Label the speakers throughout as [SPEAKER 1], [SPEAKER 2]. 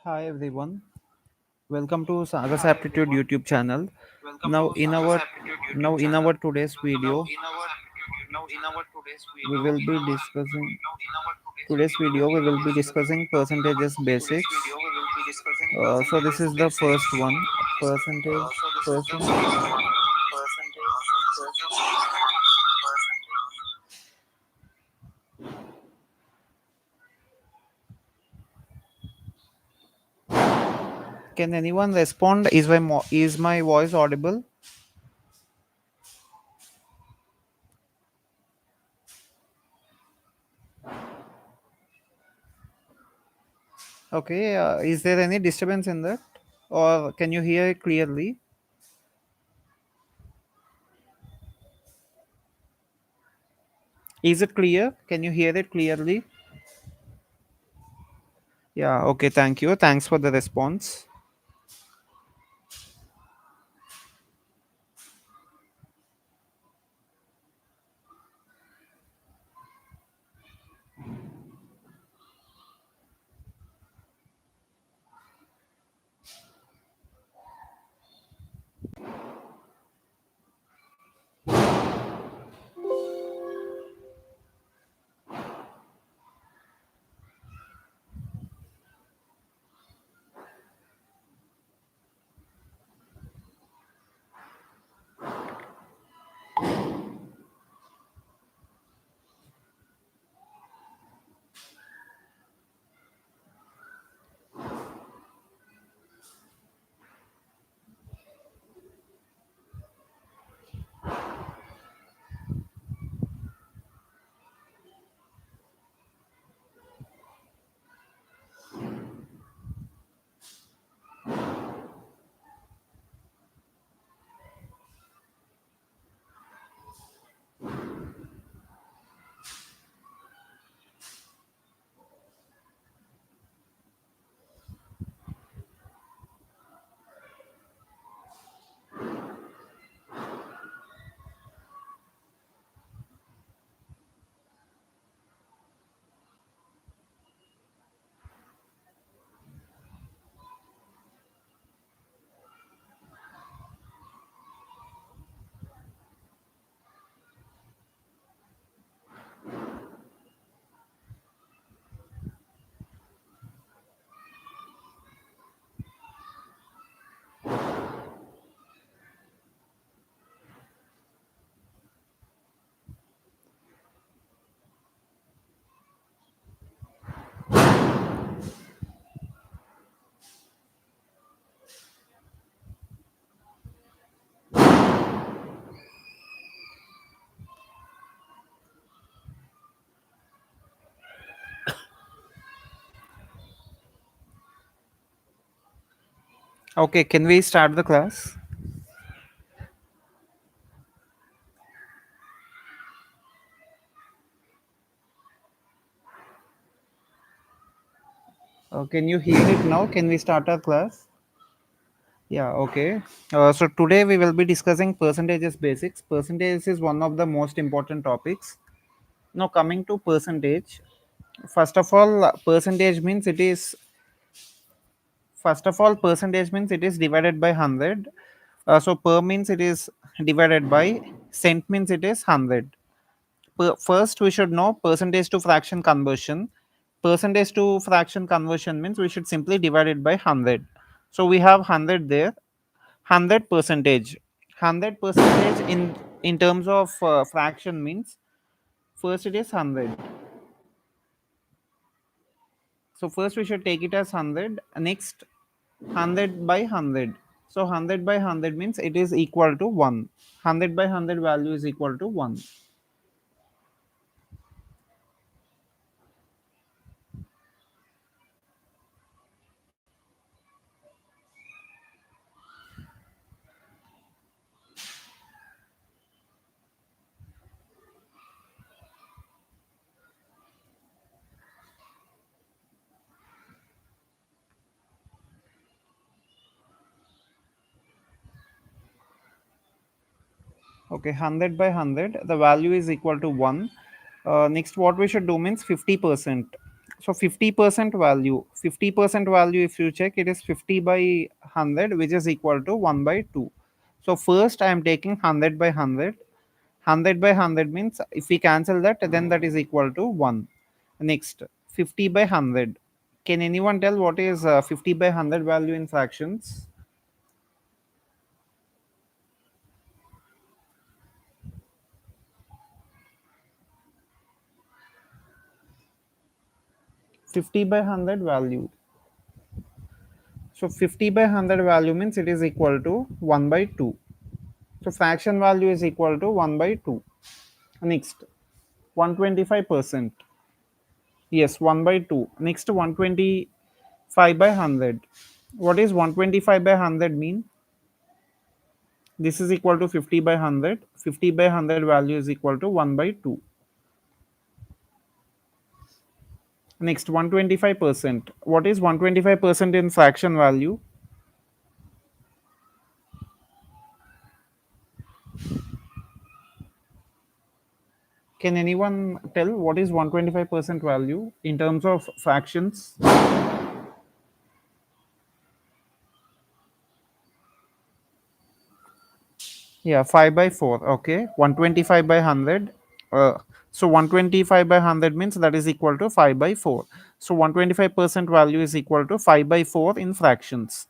[SPEAKER 1] Hi everyone, welcome to Sagas Aptitude YouTube channel. Now in our today's video, we will be discussing percentages basics. So this is the first one, percentage percent. Can anyone respond? Is my voice audible? Okay. Is there any disturbance in that, or can you hear it clearly? Is it clear? Can you hear it clearly? Yeah. Okay. Thank you. Thanks for the response. Okay, can we start the class? Can you hear it now? Can we start our class? Yeah, okay. So today we will be discussing percentages basics. Percentage is one of the most important topics. Now coming to percentage, first of all, percentage means it is percentage means it is divided by 100. So per means it is divided by, cent means it is 100. First we should know percentage to fraction conversion. Percentage to fraction conversion means we should simply divide it by 100. So we have 100 there. 100 percentage. 100 percentage in terms of fraction means first it is 100. So first we should take it as 100. Next 100 by 100. So 100 by 100 means it is equal to 1. 100 by 100 value is equal to 1. Okay, 100 by 100, the value is equal to 1. Next, what we should do means 50%. So 50% value, 50% value, if you check, it is 50 by 100, which is equal to 1 by 2. So first I am taking 100 by 100. 100 by 100 means if we cancel that, then that is equal to 1. Next, 50 by 100. Can anyone tell what is 50 by 100 value in fractions? 50 by 100 value. So 50 by 100 value means it is equal to 1 by 2. So fraction value is equal to 1 by 2. Next, 125%. Yes, 1 by 2. Next, 125 by 100. What is 125 by 100 mean? This is equal to 50 by 100. 50 by 100 value is equal to 1 by 2. Next, 125%. What is 125% in fraction value? Can anyone tell what is 125% value in terms of fractions? Yeah, 5 by 4. Okay. 125 by 100. So 125 by 100 means that is equal to 5 by 4. So 125% value is equal to 5 by 4 in fractions.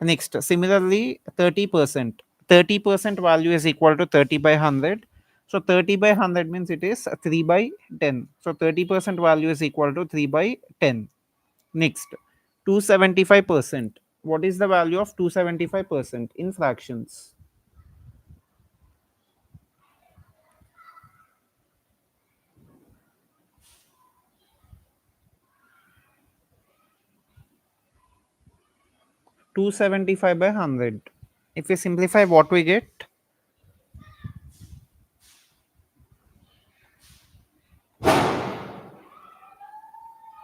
[SPEAKER 1] Next, similarly, 30%. 30% value is equal to 30 by 100. So 30 by 100 means it is 3 by 10. So 30% value is equal to 3 by 10. Next, 275%. What is the value of 275% in fractions? 275 by 100. If we simplify, what we get?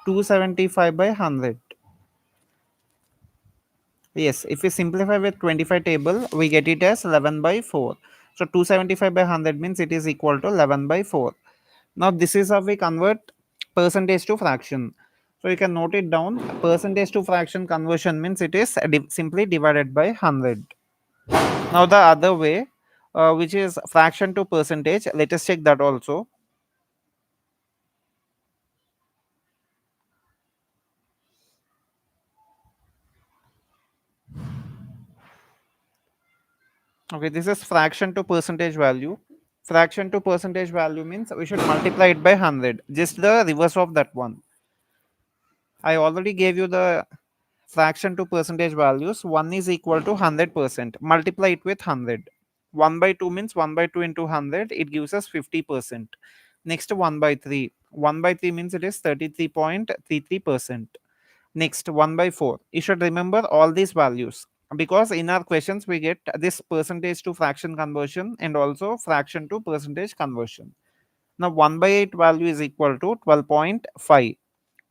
[SPEAKER 1] 275 by 100. Yes, if we simplify with 25 table, we get it as 11 by 4. So 275 by 100 means it is equal to 11 by 4. Now this is how we convert percentage to fraction. So you can note it down. Percentage to fraction conversion means it is simply divided by 100. Now the other way, which is fraction to percentage, let us check that also. Okay, this is fraction to percentage value. Fraction to percentage value means we should multiply it by 100. Just the reverse of that one. I already gave you the fraction to percentage values. 1 is equal to 100%. Multiply it with 100. 1 by 2 means 1 by 2 into 100. It gives us 50%. Next, 1 by 3. 1 by 3 means it is 33.33%. Next, 1 by 4. You should remember all these values because in our questions we get this percentage to fraction conversion and also fraction to percentage conversion. Now, 1 by 8 value is equal to 12.5.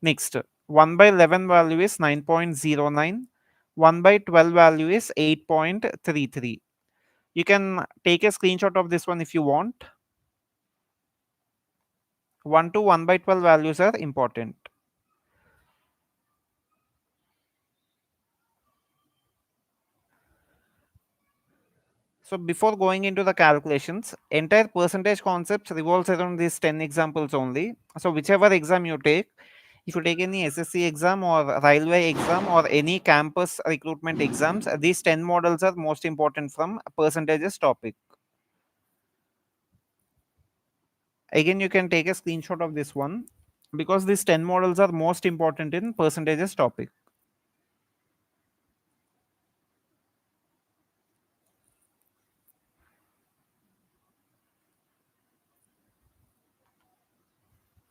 [SPEAKER 1] Next, 1 by 11 value is 9.09. 1 by 12 value is 8.33. You can take a screenshot of this one if you want. 1 to 1 by 12 values are important. So before going into the calculations, entire percentage concepts revolves around these 10 examples only. So whichever exam you take, if you take any SSC exam or railway exam or any campus recruitment exams, these 10 models are most important from percentages topic. Again, you can take a screenshot of this one because these 10 models are most important in percentages topic.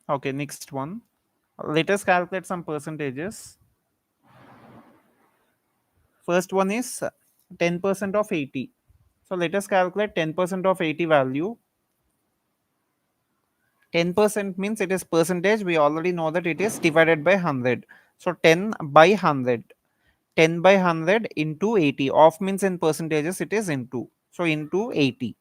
[SPEAKER 1] Okay, next one. Let us calculate some percentages. First one is 10% of 80. So let us calculate 10% of 80 value. 10% means it is percentage. We already know that it is divided by 100. So 10 by 100. 10 by 100 into 80. Off means in percentages it is into. So into 80.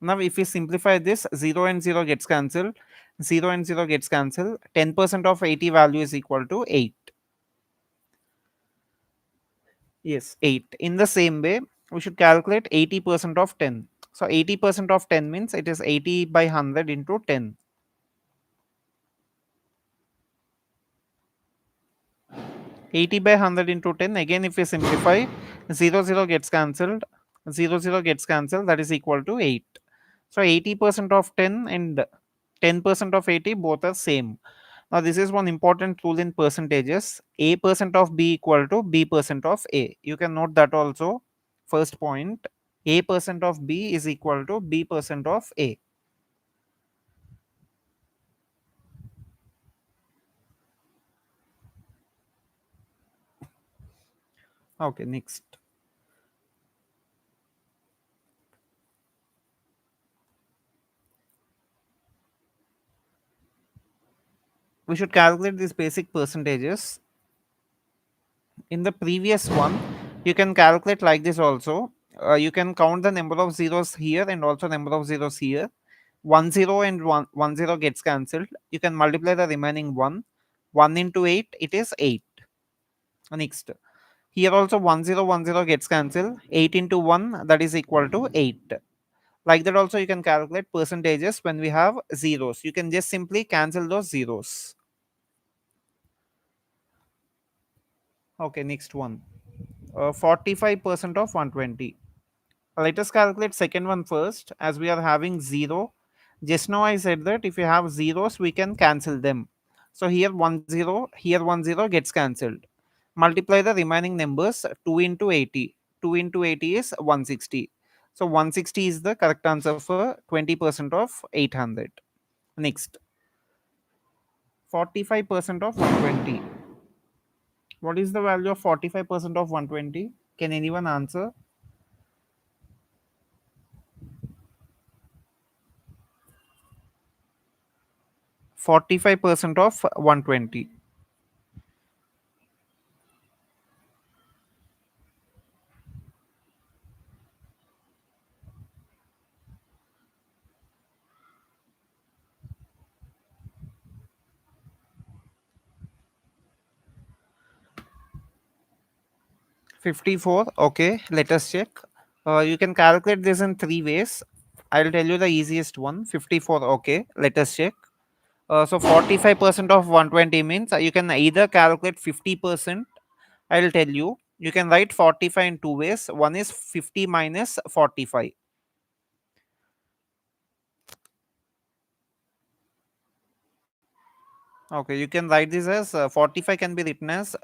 [SPEAKER 1] Now if we simplify this, 0 and 0 gets cancelled. 0 and 0 gets cancelled. 10% of 80 value is equal to 8. Yes, 8. In the same way, we should calculate 80% of 10. So 80% of 10 means it is 80 by 100 into 10. 80 by 100 into 10, again if we simplify, 0 0 gets cancelled, 0 0 gets cancelled, that is equal to 8. So 80% of 10 and 10% of 80 both are same. Now this is one important rule in percentages. A percent of B equal to B percent of A. You can note that also. First point, A percent of B is equal to B percent of A. Okay, next. We should calculate these basic percentages. In the previous one, you can calculate like this also. You can count the number of zeros here and also number of zeros here. 1 0 and 1 0 gets cancelled. You can multiply the remaining 1. 1 into 8, it is 8. Next. Here also 1 0 1 0 gets cancelled. 8 into 1, that is equal to 8. Like that also you can calculate percentages when we have zeros. You can just simply cancel those zeros. Okay, next one. 45% of 120. Let us calculate second one first, as we are having 0. Just now I said that if you have zeros, we can cancel them. So here 1 0, here 1 0 gets cancelled. Multiply the remaining numbers. 2 into 80. 2 into 80 is 160. So 160 is the correct answer for 20% of 800. Next, 45% of 120. What is the value of 45% of 120? Can anyone answer? 45% of 120. 54. Okay, let us check. You can calculate this in three ways. I'll tell you the easiest one. 54. Okay, let us check. So 45% of 120 means you can either calculate 50%. I'll tell you. You can write 45 in two ways. One is 50 minus 45. Okay, you can write this as 45 can be written as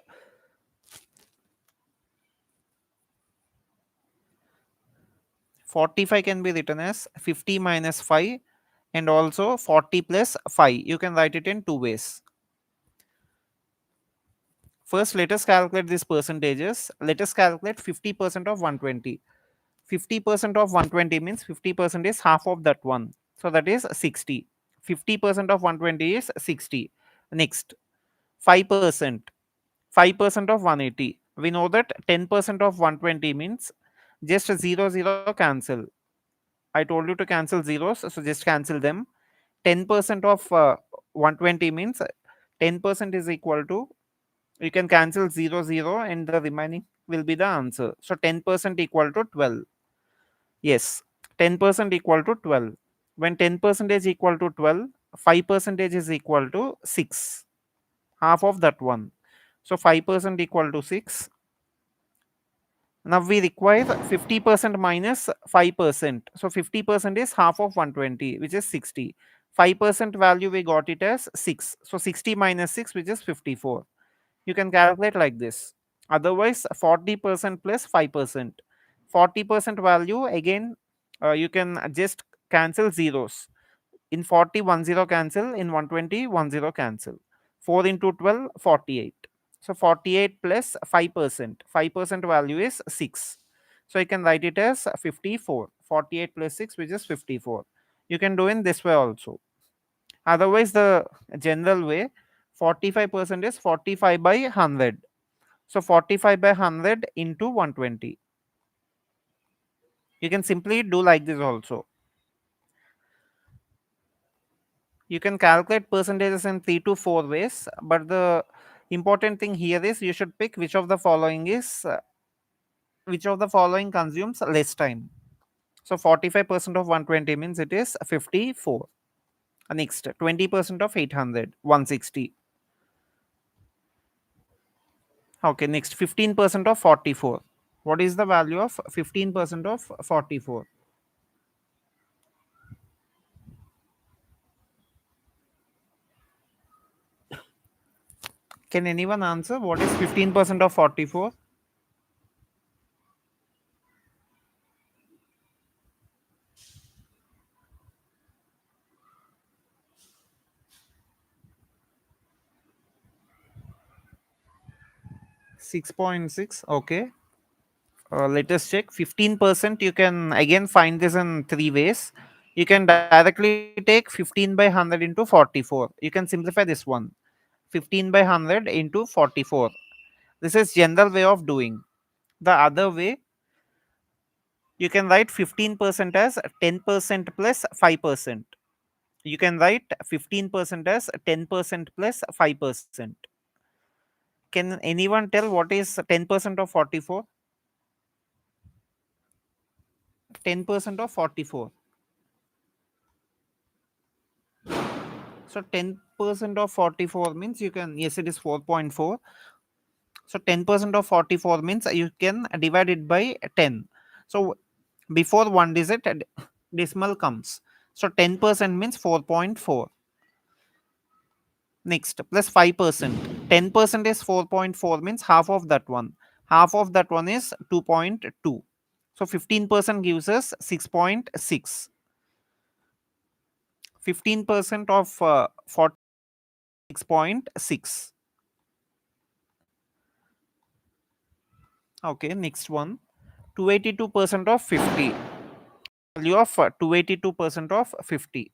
[SPEAKER 1] 45 can be written as 50 minus 5 and also 40 plus 5. You can write it in two ways. First, let us calculate these percentages. Let us calculate 50% of 120. 50% of 120 means 50% is half of that one. So that is 60. 50% of 120 is 60. Next, 5%. 5% of 180. We know that 10% of 120 means just 0 0 cancel. I told you to cancel zeros, so just cancel them. 10% of 120 means 10% is equal to, you can cancel 0 0 and the remaining will be the answer. So 10% equal to 12. Yes, 10% equal to 12. When 10% is equal to 12, 5% is equal to 6. Half of that one. So 5% equal to 6. Now we require 50% minus 5%. So 50% is half of 120, which is 60. 5% value we got it as 6. So 60 minus 6, which is 54. You can calculate like this. Otherwise, 40% plus 5%. 40% value, again, you can just cancel zeros. In 40, 10 cancel. In 120, 10 cancel. 4 into 12, 48. So 48 plus 5%. 5% value is 6. So you can write it as 54. 48 plus 6, which is 54. You can do in this way also. Otherwise, the general way, 45% is 45 by 100. So 45 by 100 into 120. You can simply do like this also. You can calculate percentages in 3 to 4 ways, but the important thing here is you should pick which of the following consumes less time. So 45% of 120 means it is 54. Next, 20% of 800, 160. Okay, next 15% of 44. What is the value of 15% of 44? Can anyone answer what is 15% of 44? 6.6. Okay. Let us check. 15%, you can again find this in three ways. You can directly take 15 by 100 into 44. You can simplify this one. 15 by 100 into 44. This is general way of doing. The other way, you can write 15% as 10% plus 5%. You can write 15% as 10% plus 5%. Can anyone tell what is 10% of 44? 10% of 44. So 10% of 44 means you can, yes, it is 4.4. So 10% of 44 means you can divide it by 10. So before one digit, decimal comes. So 10% means 4.4. Next, plus 5%. 10% is 4.4 means half of that one. Half of that one is 2.2. So 15% gives us 6.6. 15% of 46.6. Okay, next one. 282% of 50. Value of 282% of 50.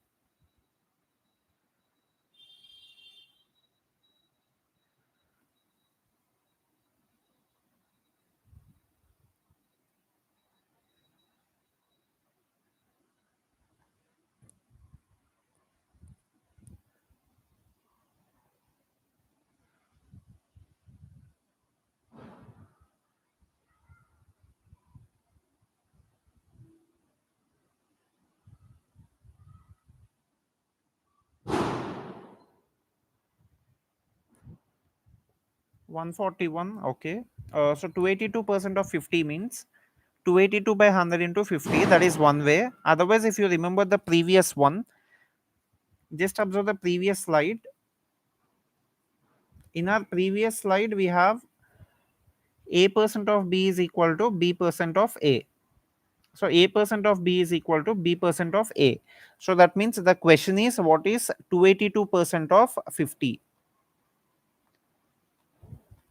[SPEAKER 1] 141. Okay. So 282% of 50 means 282 by 100 into 50. That is one way. Otherwise, if you remember the previous one, just observe the previous slide. In our previous slide, we have a percent of b is equal to b percent of a. So a percent of b is equal to b percent of a. So that means the question is what is 282% of 50?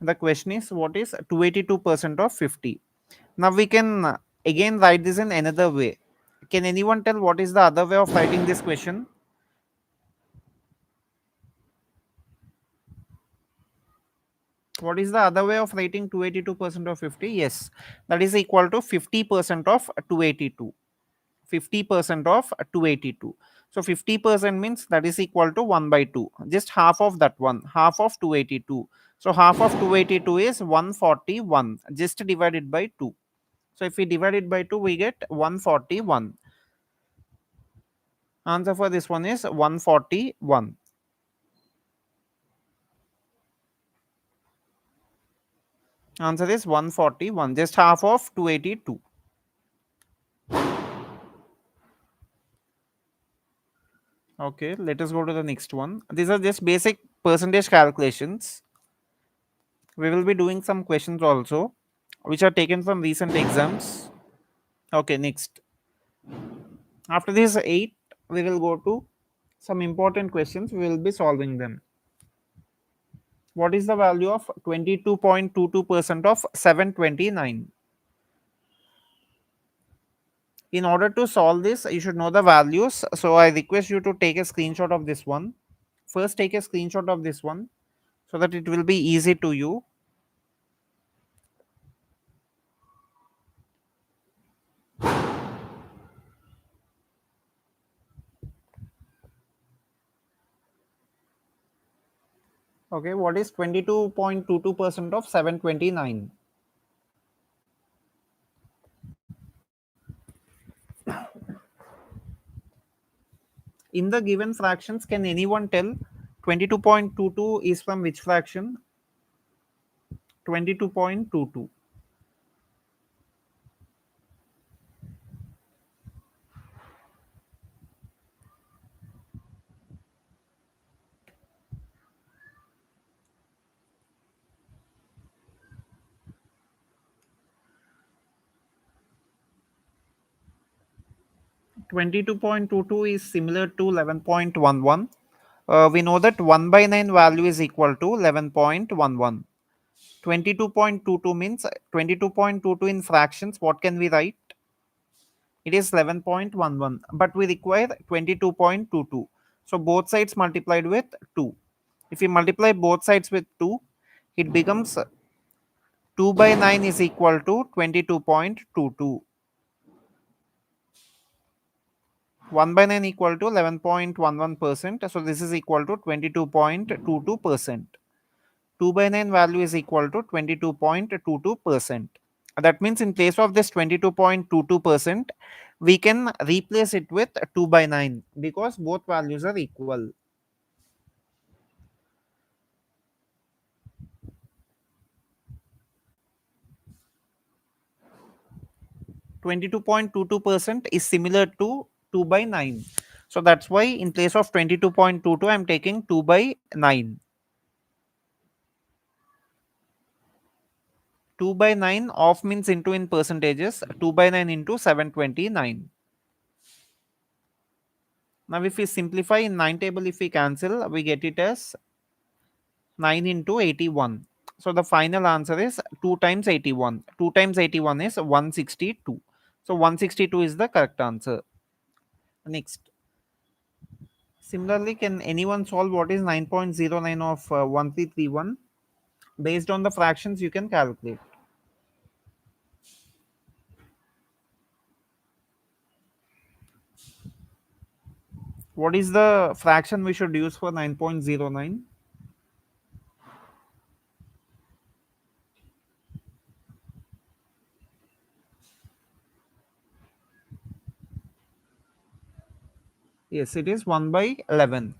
[SPEAKER 1] The question is what is 282% of 50? Now we can again write this in another way. Can anyone tell what is the other way of writing this question? What is the other way of writing 282% of 50? Yes, that is equal to 50% of 282. 50% of 282. So 50% means that is equal to 1 by 2. Just half of that one, half of 282. So half of 282 is 141, just divided by 2. So if we divide it by 2, we get 141. Answer for this one is 141. Answer is 141, just half of 282. Okay, let us go to the next one. These are just basic percentage calculations. We will be doing some questions also, which are taken from recent exams. Okay, next. After these 8, we will go to some important questions. We will be solving them. What is the value of 22.22% of 729? In order to solve this, you should know the values. So I request you to take a screenshot of this one. First, take a screenshot of this one so that it will be easy to you. Okay, what is 22.22% of 729? In the given fractions, can anyone tell 22.22 is from which fraction? 22.22. 22.22 is similar to 11.11. We know that 1 by 9 value is equal to 11.11. 22.22 means 22.22 in fractions. What can we write? It is 11.11, but we require 22.22. So both sides multiplied with 2. If we multiply both sides with 2, it becomes 2 by 9 is equal to 22.22. 1 by 9 equal to 11.11%. So this is equal to 22.22%. 2 by 9 value is equal to 22.22%. That means in place of this 22.22%, we can replace it with 2 by 9 because both values are equal. 22.22% is similar to 2 by 9. So that's why in place of 22.22, I'm taking 2 by 9. 2 by 9 off means into in percentages, 2 by 9 into 729. Now if we simplify in 9 table, if we cancel, we get it as 9 into 81. So the final answer is 2 times 81. 2 times 81 is 162. So 162 is the correct answer. Next. Similarly, can anyone solve what is 9.09 of 1331? Based on the fractions, you can calculate. What is the fraction we should use for 9.09? Yes, it is 1 by 11.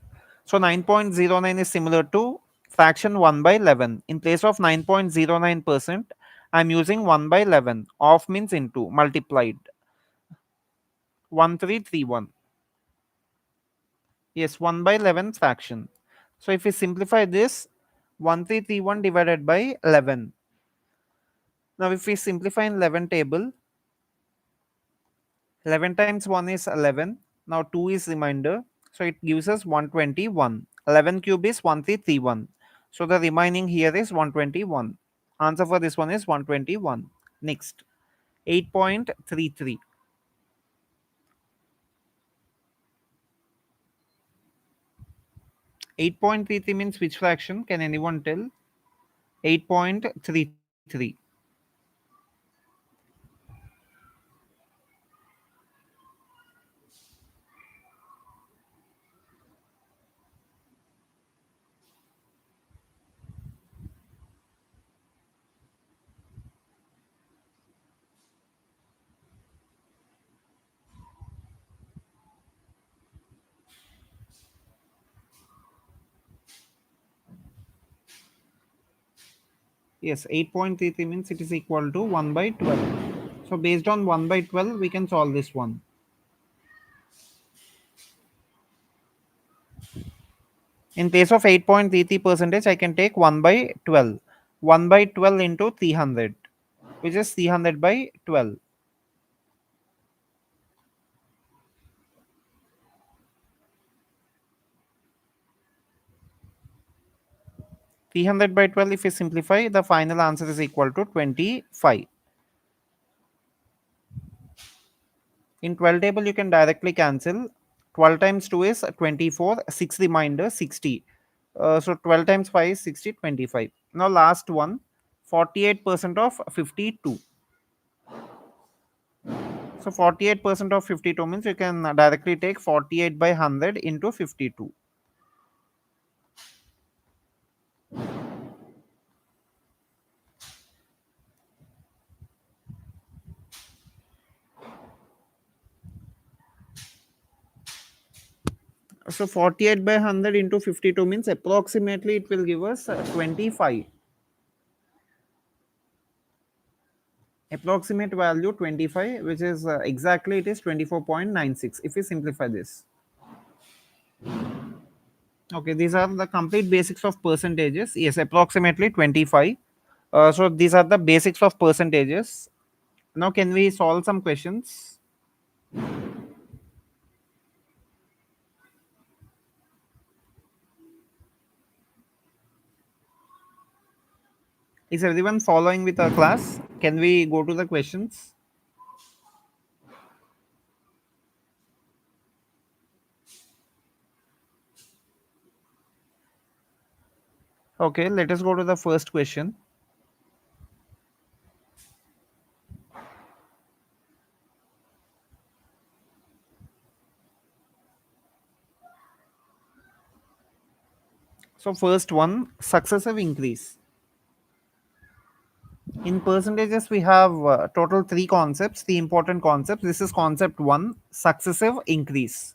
[SPEAKER 1] So 9.09 is similar to fraction 1 by 11. In place of 9.09%, I am using 1 by 11. Off means into, multiplied. 1331. Yes, 1 by 11 fraction. So if we simplify this, 1331 divided by 11. Now if we simplify in 11 table, 11 times 1 is 11. Now 2 is remainder. So it gives us 121. 11 cube is 1331. So the remaining here is 121. Answer for this one is 121. Next, 8.33. 8.33 means which fraction? Can anyone tell? 8.33. Yes, 8.33 means it is equal to 1 by 12. So based on 1 by 12, we can solve this one. In place of 8.33 percentage, I can take 1 by 12. 1 by 12 into 300, which is 300 by 12. 300 by 12, if we simplify, the final answer is equal to 25. In 12 table, you can directly cancel. 12 times 2 is 24, 6 remainder 60. So 12 times 5 is 60, 25. Now last one, 48% of 52. So 48% of 52 means you can directly take 48 by 100 into 52. So 48 by 100 into 52 means approximately it will give us 25. Approximate value 25, which is exactly it is 24.96 if we simplify this. Okay, these are the complete basics of percentages. Yes, approximately 25. So these are the basics of percentages. Now can we solve some questions? Is everyone following with our class? Can we go to the questions? Okay, let us go to the first question. So first one, successive increase. In percentages, we have total three concepts, three important concepts. This is concept one, successive increase.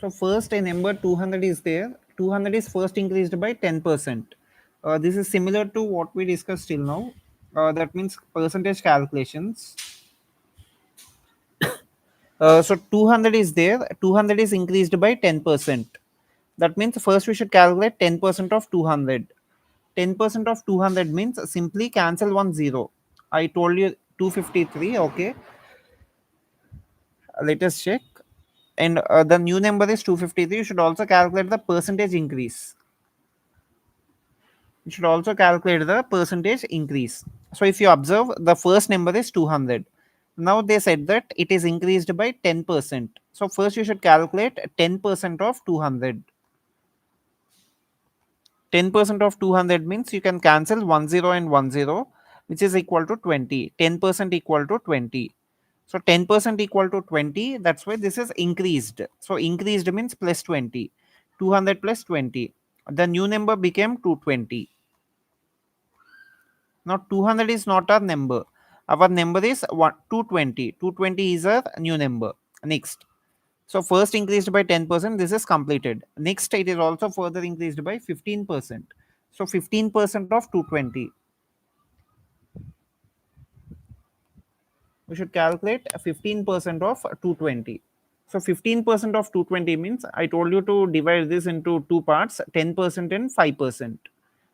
[SPEAKER 1] So first a number 200 is there. 200 is first increased by 10%. This is similar to what we discussed till now. That means percentage calculations. So 200 is there. 200 is increased by 10%. That means first we should calculate 10% of 200. 10% of 200 means simply cancel one zero. I told you 253. Okay, let us check. And the new number is 253. You should also calculate the percentage increase. You should also calculate the percentage increase. So if you observe, the first number is 200. Now they said that it is increased by 10%. So first you should calculate 10% of 200. 10% of 200 means you can cancel 10 and 10, which is equal to 20. 10% equal to 20. So 10% equal to 20. That's why this is increased. So increased means plus 20. 200 plus 20. The new number became 220. Now 200 is not our number. Our number is 220. 220 is our new number. Next. So first increased by 10%. This is completed. Next, it is also further increased by 15%. So 15% of 220. We should calculate 15% of 220. So 15% of 220 means I told you to divide this into two parts, 10% and 5%.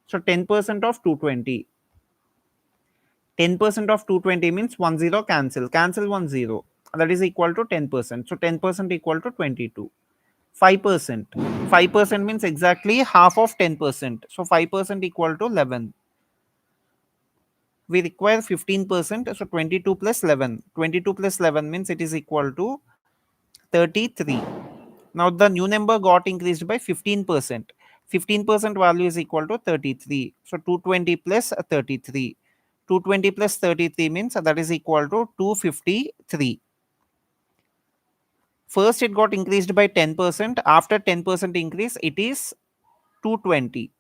[SPEAKER 1] So 10% of 220. 10% of 220 means 10 cancel. Cancel 10. That is equal to 10%. So 10% equal to 22. 5%. 5% means exactly half of 10%. So 5% equal to 11. We require 15%. So 22 plus 11. 22 plus 11 means it is equal to 33. Now the new number got increased by 15%. 15% value is equal to 33. So 220 plus 33. 220 plus 33 means that is equal to 253. First it got increased by 10%. After 10% increase, it is 220.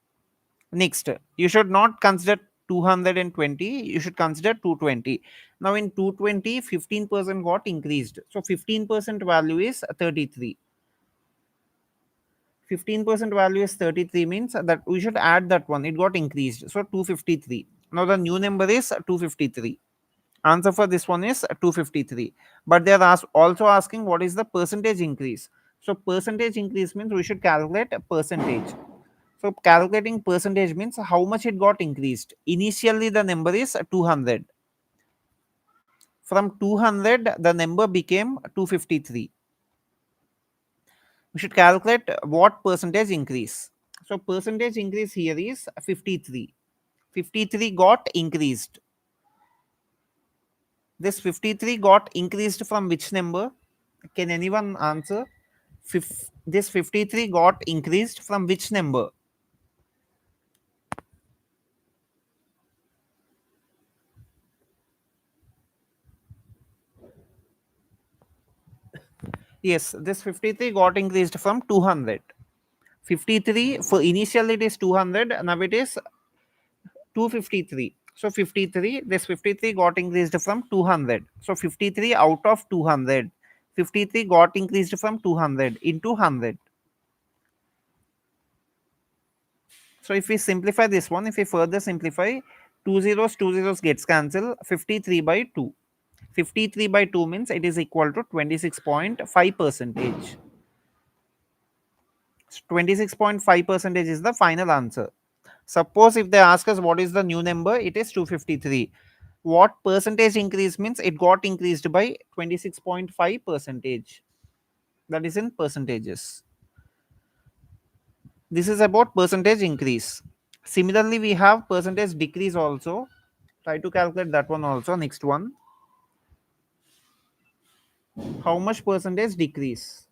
[SPEAKER 1] Next, you should not consider 220, you should consider 220. Now in 220, 15% got increased. So 15% value is 33. 15% value is 33 means that we should add that one. It got increased. So 253. Now the new number is 253. Answer for this one is 253. But they are also asking what is the percentage increase. So percentage increase means we should calculate a percentage. So calculating percentage means how much it got increased. Initially the number is 200. From 200 the number became 253. We should calculate what percentage increase. So percentage increase here is 53. 53 got increased. This 53 got increased from which number? Can anyone answer? This 53 got increased from which number? Yes, this 53 got increased from 200. 53 for initially it is 200, now it is 253. So 53, this 53 got increased from 200. So 53 out of 200. 53 got increased from 200 into 100. So if we simplify this one, if we further simplify, two zeros gets cancelled, 53 by 2. 53 by 2 means it is equal to 26.5 percentage. 26.5 percentage is the final answer. Suppose if they ask us what is the new number, it is 253. What percentage increase means it got increased by 26.5 percentage. That is in percentages. This is about percentage increase. Similarly, we have percentage decrease also. Try to calculate that one also. Next one. How much percentage decrease?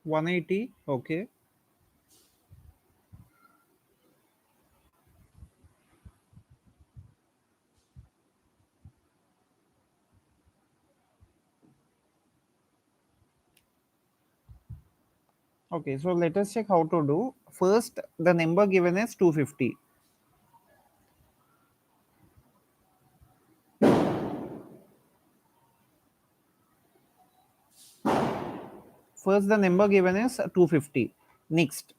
[SPEAKER 1] $180. Okay. Okay, so let us check how to do. First, the number given is 250. First, the number given is 250. Next,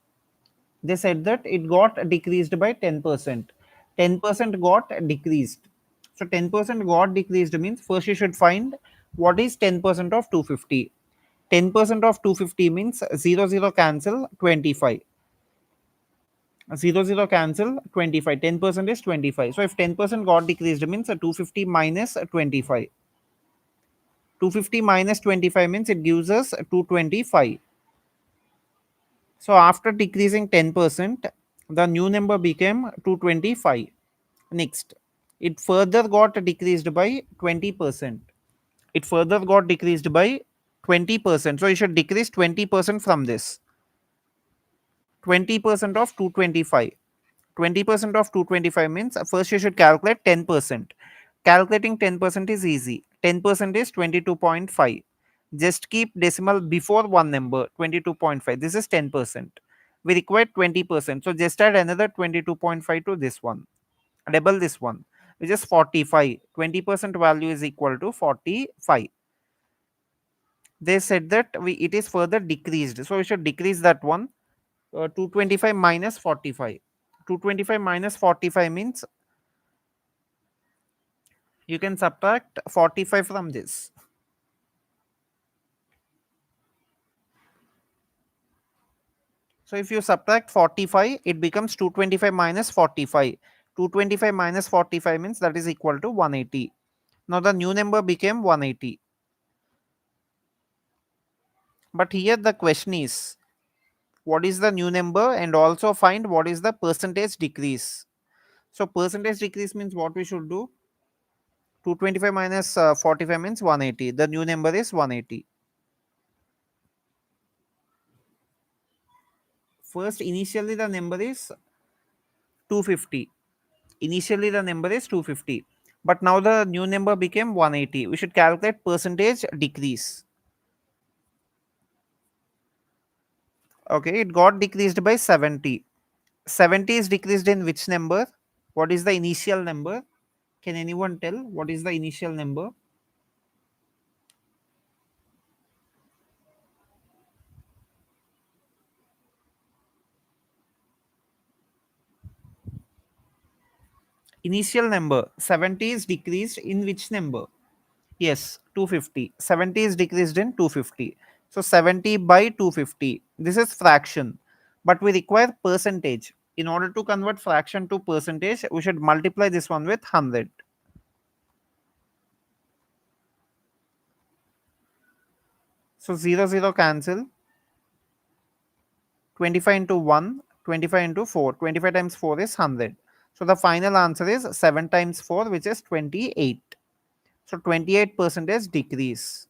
[SPEAKER 1] they said that it got decreased by 10%. 10% got decreased. So 10% got decreased means first you should find what is 10% of 250. 10% of 250 means 0 0 cancel 25. 0 0 cancel 25. 10% is 25. So if 10% got decreased means 250 minus 25. 250 minus 25 means it gives us 225. So after decreasing 10%, the new number became 225. Next, it further got decreased by 20%. It further got decreased by 20%. So you should decrease 20% from this. 20% of 225. 20% of 225 means first you should calculate 10%. Calculating 10% is easy. 10% is 22.5. Just keep decimal before one number, 22.5. This is 10%. We require 20%. So just add another 22.5 to this one. Double this one, which is 45. 20% value is equal to 45. They said that it is further decreased. So we should decrease that one. 225 minus 45. 225 minus 45 means you can subtract 45 from this. So if you subtract 45, it becomes 225 minus 45. 225 minus 45 means that is equal to 180. Now the new number became 180. But here the question is, what is the new number, and also find what is the percentage decrease. So percentage decrease means what we should do? 225 minus 45 means 180. The new number is 180. First, initially the number is 250. Initially the number is 250. But now the new number became 180. We should calculate percentage decrease. Okay, it got decreased by 70. 70 is decreased in which number? What is the initial number? Can anyone tell what is the initial number? Initial number 70 is decreased in which number? Yes, 250. 70 is decreased in 250. So 70 by 250. This is fraction. But we require percentage. In order to convert fraction to percentage, we should multiply this one with 100. So 0 cancel. 25 into 1, 25 into 4. 25 times 4 is 100. So the final answer is 7 times 4, which is 28. So 28 percentage decrease.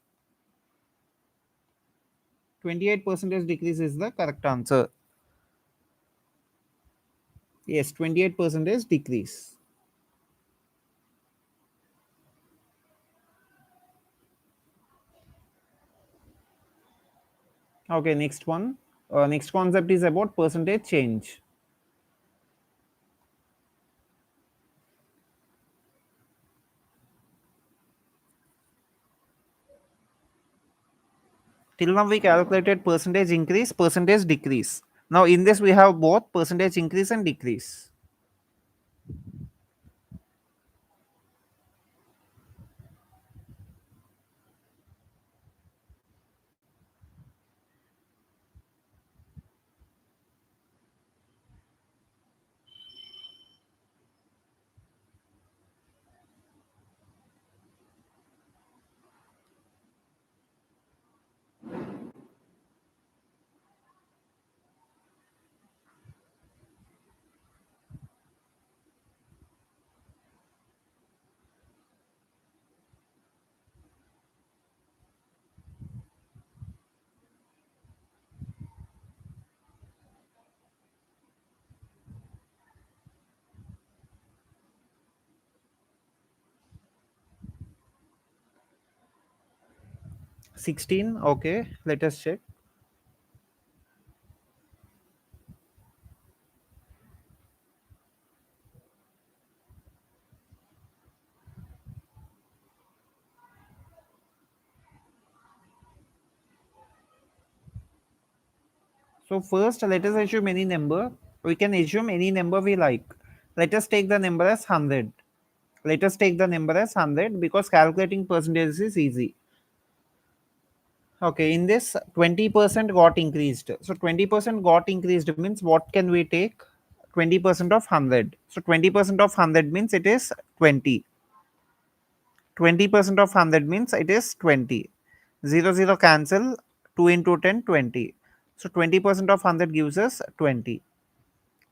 [SPEAKER 1] 28 percentage decrease is the correct answer. Yes, 28 percentage decrease. Okay, next one. Next concept is about percentage change. Till now we calculated percentage increase, percentage decrease. Now in this we have both percentage increase and decrease. 16. Okay, let us check. So first let us assume any number. We can assume any number we like. Let us take the number as 100. Let us take the number as 100 because calculating percentage is easy. Okay, in this 20% got increased. So 20% got increased means what can we take? 20% of 100. So 20% of 100 means it is 20. 20% of 100 means it is 20. 0 cancel. 2 into 10 20. So 20% of 100 gives us 20.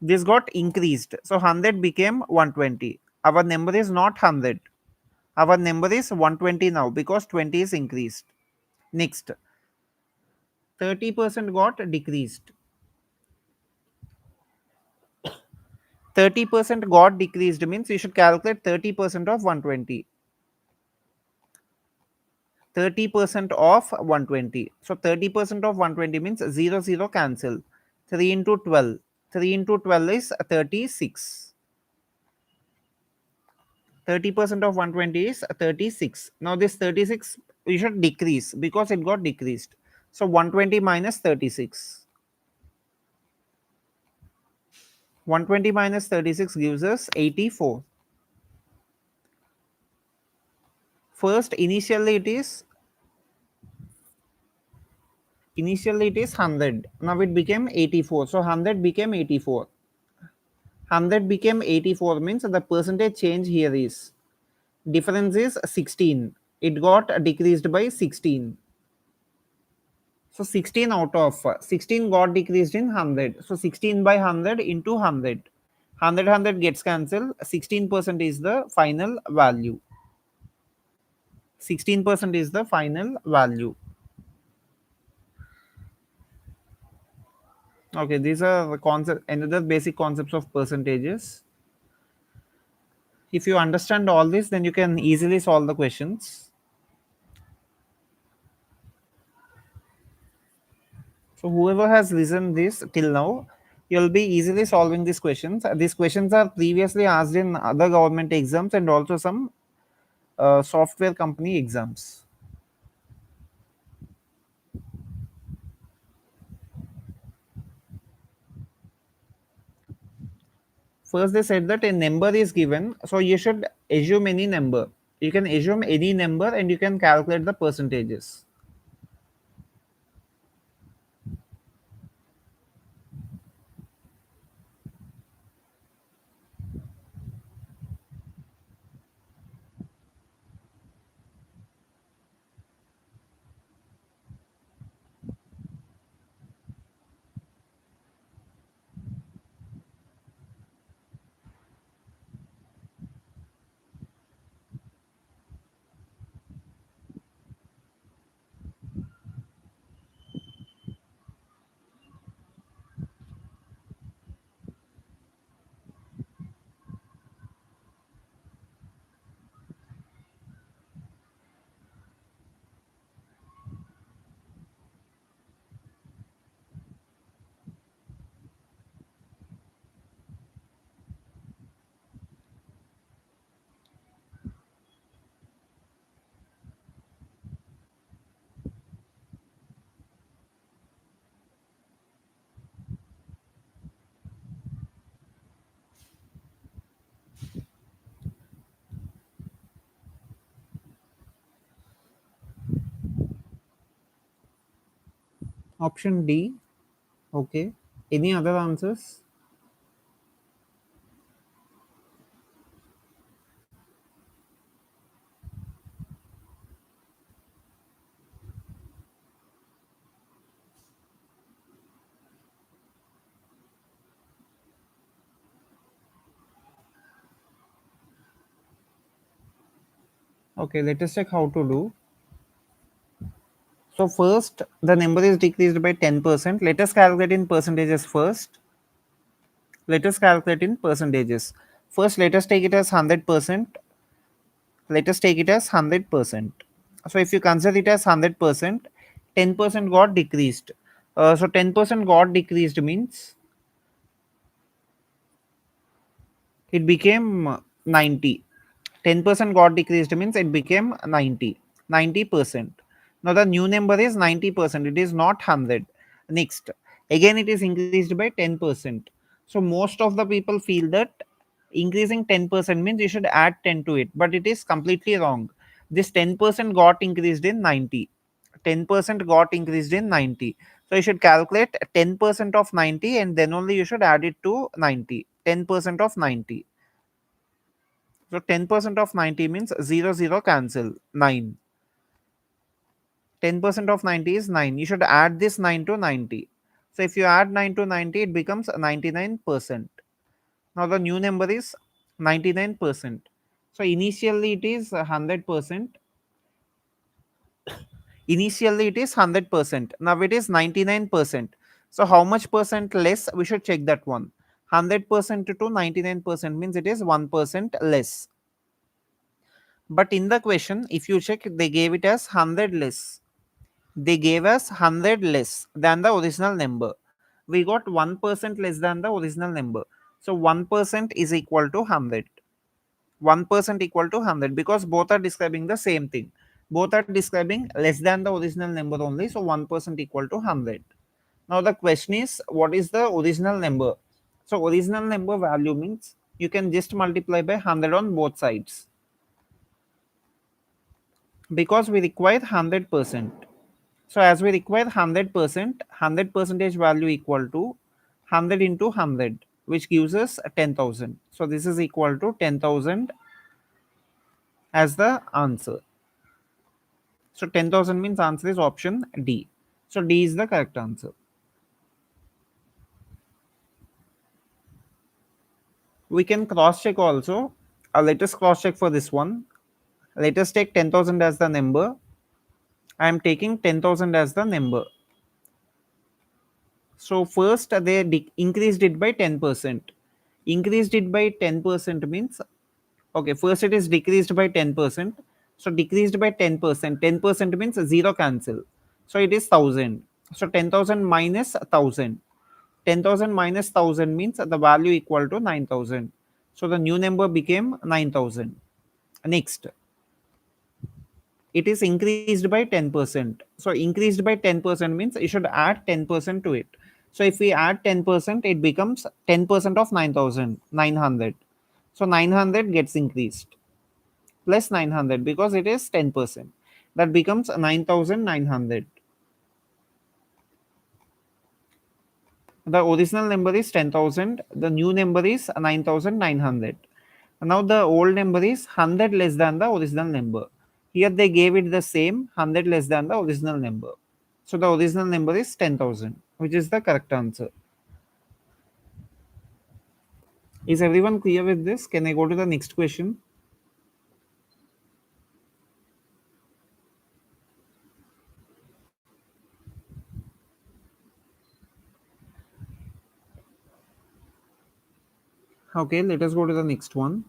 [SPEAKER 1] This got increased. So 100 became 120. Our number is not 100. Our number is 120 now because 20 is increased. Next, 30% got decreased. 30% got decreased means you should calculate 30% of 120. 30% of 120. So 30% of 120 means 0 cancel. 3 into 12. 3 into 12 is 36. 30% of 120 is 36. Now this 36 we should decrease because it got decreased. So 120 minus 36. 120 minus 36 gives us 84. First initially it is 100. Now it became 84. So 100 became 84. 100 became 84 means the percentage change here is difference is 16. It got decreased by 16. So 16 out of 16 got decreased in 100. So 16 by 100 into 100. 100 gets cancelled. 16% is the final value. 16% is the final value. Okay, these are the concept, another basic concepts of percentages. If you understand all this, then you can easily solve the questions. So whoever has listened this till now, you'll be easily solving these questions. These questions are previously asked in other government exams and also some software company exams. First, they said that a number is given, so you should assume any number. You can assume any number and you can calculate the percentages. Option D. Okay. Any other answers? Okay, let us check how to do. So first, the number is decreased by 10%. Let us calculate in percentages first. Let us calculate in percentages. First, let us take it as 100%. Let us take it as 100%. So if you consider it as 100%, 10% got decreased. So 10% got decreased means it became 90. 10% got decreased means it became 90%. Now the new number is 90%, it is not 100. Next, again it is increased by 10%. So most of the people feel that increasing 10% means you should add 10 to it, but it is completely wrong. This 10% got increased in 90. 10% got increased in 90. So you should calculate 10% of 90 and then only you should add it to 90. 10% of 90. So 10% of 90 means 0 0 cancel 9. 10% of 90 is 9. You should add this 9 to 90. So if you add 9 to 90, it becomes 99%. Now the new number is 99%. So initially it is 100%. Initially it is 100%. Now it is 99%. So how much percent less? We should check that one. 100% to 99% means it is 1% less. But in the question, if you check, they gave it as 100 less. They gave us 100 less than the original number. We got 1% less than the original number. So 1% is equal to 100. 1% equal to 100 because both are describing the same thing. Both are describing less than the original number only. So 1% equal to 100. Now the question is, what is the original number? So original number value means you can just multiply by 100 on both sides because we require 100%. So as we require 100%, 100 percentage value equal to 100 into 100, which gives us 10,000. So this is equal to 10,000 as the answer. So 10,000 means answer is option D. So D is the correct answer. We can cross check also. Let us cross check for this one. Let us take 10,000 as the number. I am taking 10,000 as the number. So first they increased it by 10%. Increased it by 10% means Okay, first it is decreased by 10%. So decreased by 10%. 10% means 0 cancel. So it is 1000. So 10,000 minus 1000. 10,000 minus 1000 means the value equal to 9,000. So the new number became 9,000. Next, it is increased by 10%. So increased by 10% means you should add 10% to it. So if we add 10%, it becomes 10% of 9,900. So 900 gets increased plus 900 because it is 10%. That becomes 9,900. The original number is 10,000. The new number is 9,900. Now the old number is 100 less than the original number. Here they gave it the same 100 less than the original number. So the original number is 10,000, which is the correct answer. Is everyone clear with this? Can I go to the next question? Okay, let us go to the next one.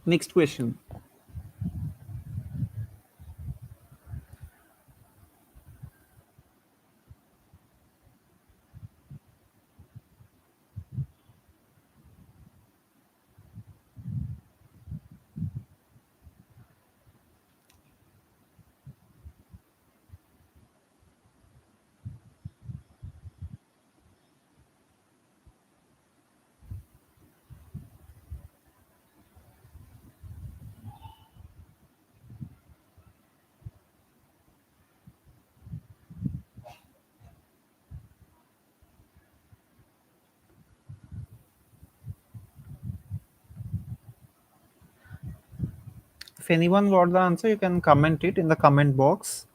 [SPEAKER 1] Next question. If anyone got the answer, you can comment it in the comment box.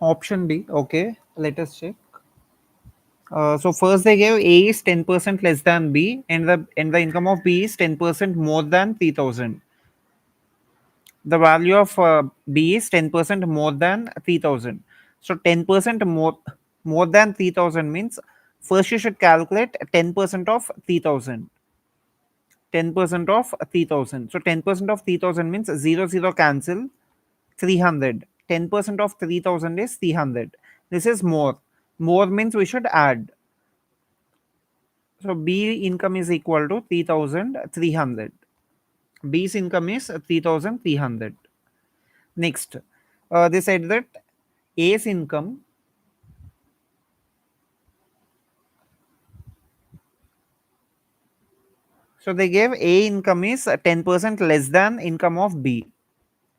[SPEAKER 1] Option D. Okay, let us check. So first they gave A is 10% less than B, and the income of B is 10% more than 3,000. The value of B is 10% more than 3,000. So 10% more than 3,000 means first you should calculate 10% of 3,000. 10% of 3,000. So 10% of 3,000 means 0 0 cancel, 300. 10% of 3,000 is 300. This is more. More means we should add. So B income is equal to 3,300. B's income is 3,300. Next, they said that A's income. So they gave A income is 10% less than income of B.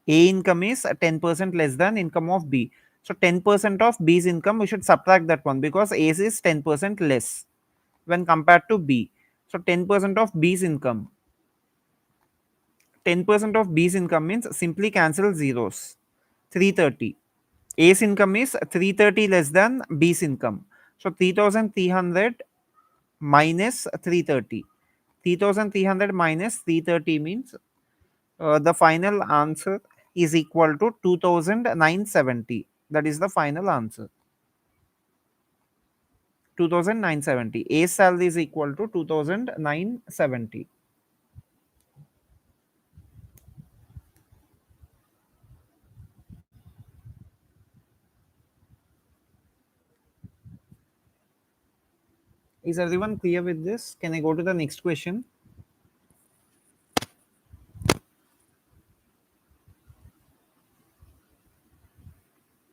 [SPEAKER 1] A income is 10% less than income of B. So 10% of B's income, we should subtract that one because A's is 10% less when compared to B. So 10% of B's income. 10% of B's income means simply cancel zeros. 330. A's income is 330 less than B's income. So 3,300 minus 330. 3,300 minus 330 means the final answer is equal to 2,970. That is the final answer. 2,970. A's salary is equal to 2,970. Is everyone clear with this? Can I go to the next question?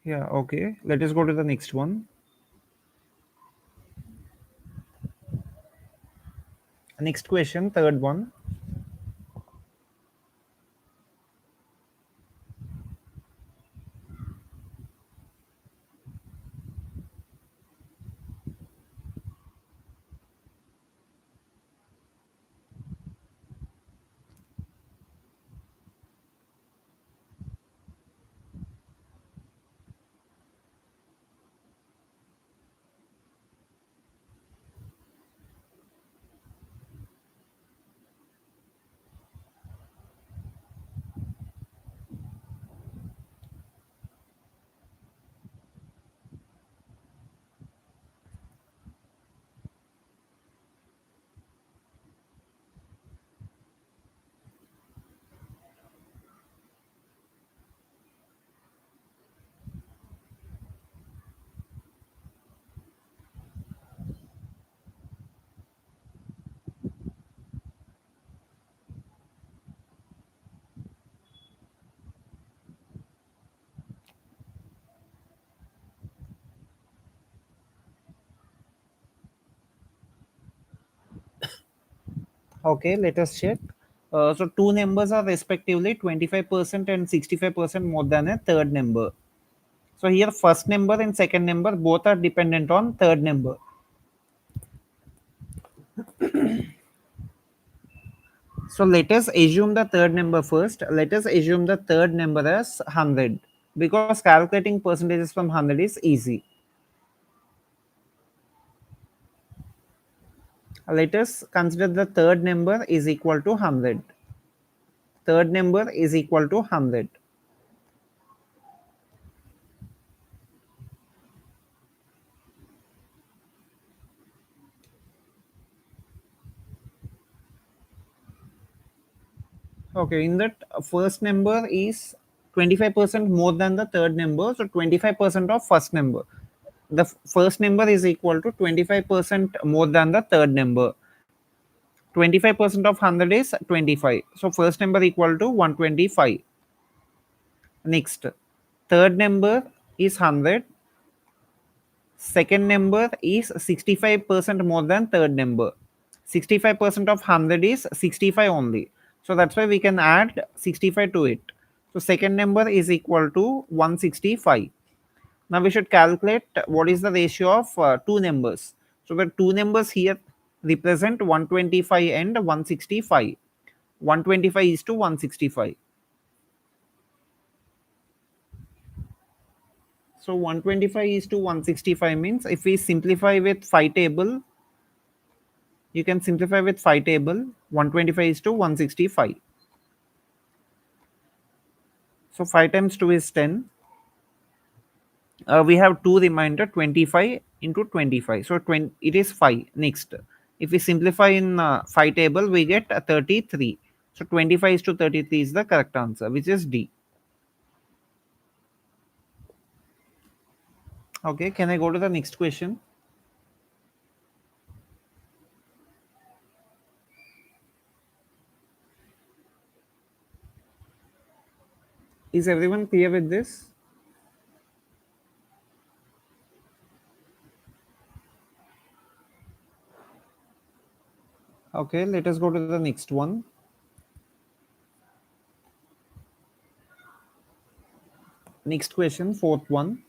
[SPEAKER 1] Yeah, okay. Let us go to the next one. Next question, third one. Okay, let us check. So two numbers are respectively 25% and 65% more than a third number. So here first number and second number both are dependent on third number. So let us assume the third number first. Let us assume the third number as 100 because calculating percentages from 100 is easy. Let us consider the third number is equal to 100. Third number is equal to 100. Okay, in that first number is 25% more than the third number, so 25% of first number. The first number is equal to 25% more than the third number. 25% of 100 is 25. So first number equal to 125. Next, third number is 100. Second number is 65% more than third number. 65% of 100 is 65 only. So that's why we can add 65 to it. So second number is equal to 165. Now we should calculate what is the ratio of two numbers. So the two numbers here represent 125 and 165. 125 is to 165. So 125 is to 165 means if we simplify with 5 table, you can simplify with 5 table. 125 is to 165. So 5 times 2 is 10. We have 2 remainder, 25 into 25. So 20, it is 5. Next, if we simplify in 5 table, we get 33. So 25 is to 33 is the correct answer, which is D. Okay, can I go to the next question? Is everyone clear with this? Okay, let us go to the next one. Next question, fourth one.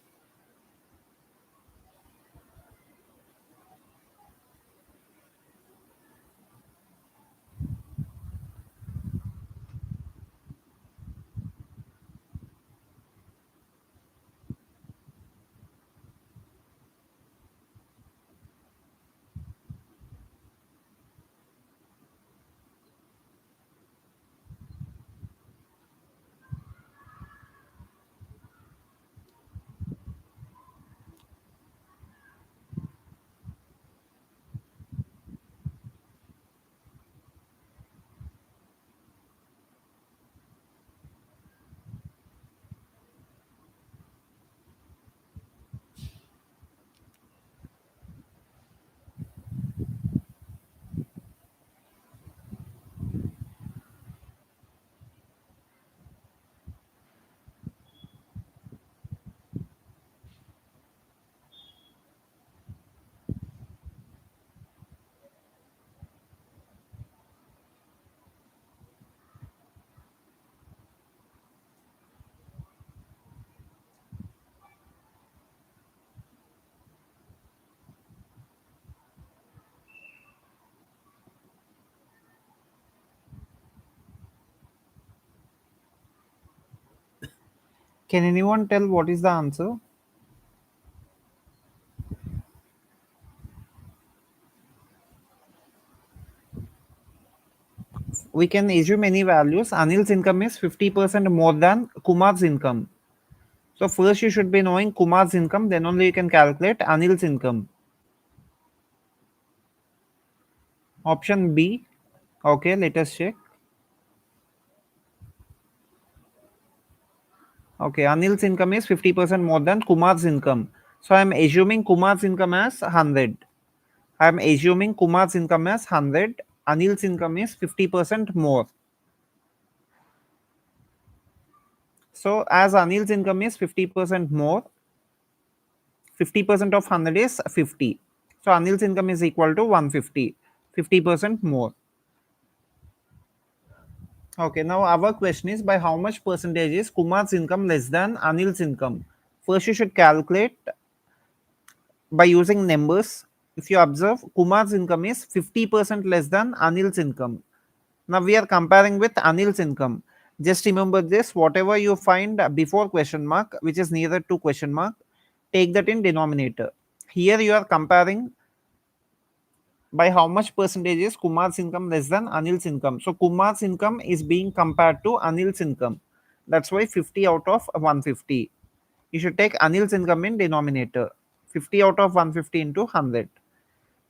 [SPEAKER 1] Can anyone tell what is the answer? We can assume any values. Anil's income is 50% more than Kumar's income. So first you should be knowing Kumar's income, then only you can calculate Anil's income. Option B. Okay, let us check. Okay, Anil's income is 50% more than Kumar's income. So I'm assuming Kumar's income as 100. I'm assuming Kumar's income as 100. Anil's income is 50% more. So as Anil's income is 50% more, 50% of 100 is 50. So Anil's income is equal to 150, 50% more. Okay, now our question is by how much percentage is Kumar's income less than Anil's income? First, you should calculate by using numbers. If you observe, Kumar's income is 50% less than Anil's income. Now we are comparing with Anil's income. Just remember this, whatever you find before question mark, which is nearer to question mark, take that in denominator. Here you are comparing by how much percentage is Kumar's income less than Anil's income. So Kumar's income is being compared to Anil's income. That's why 50 out of 150. You should take Anil's income in denominator. 50 out of 150 into 100.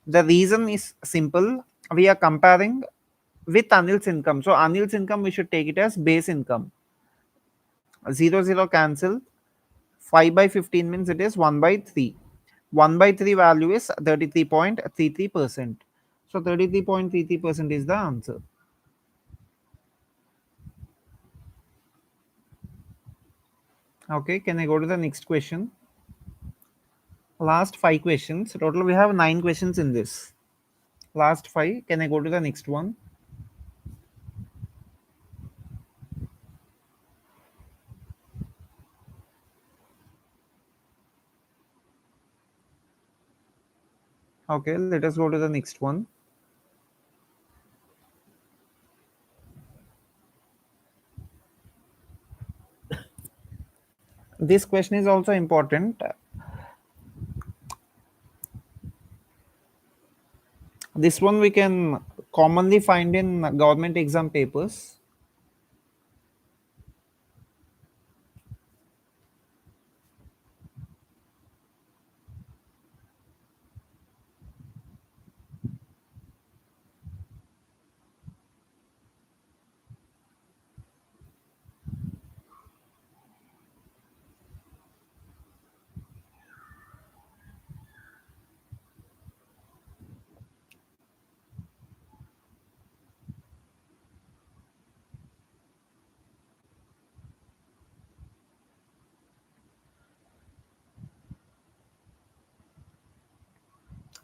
[SPEAKER 1] The reason is simple. We are comparing with Anil's income. So Anil's income we should take it as base income. 0 0 cancel. 5 by 15 means it is 1 by 3. 1 by 3 value is 33.33%. So 33.33% is the answer. Okay, can I go to the next question? Last 5 questions. Total we have 9 questions in this. Last 5. Can I go to the next one? Okay, let us go to the next one. This question is also important. This one we can commonly find in government exam papers.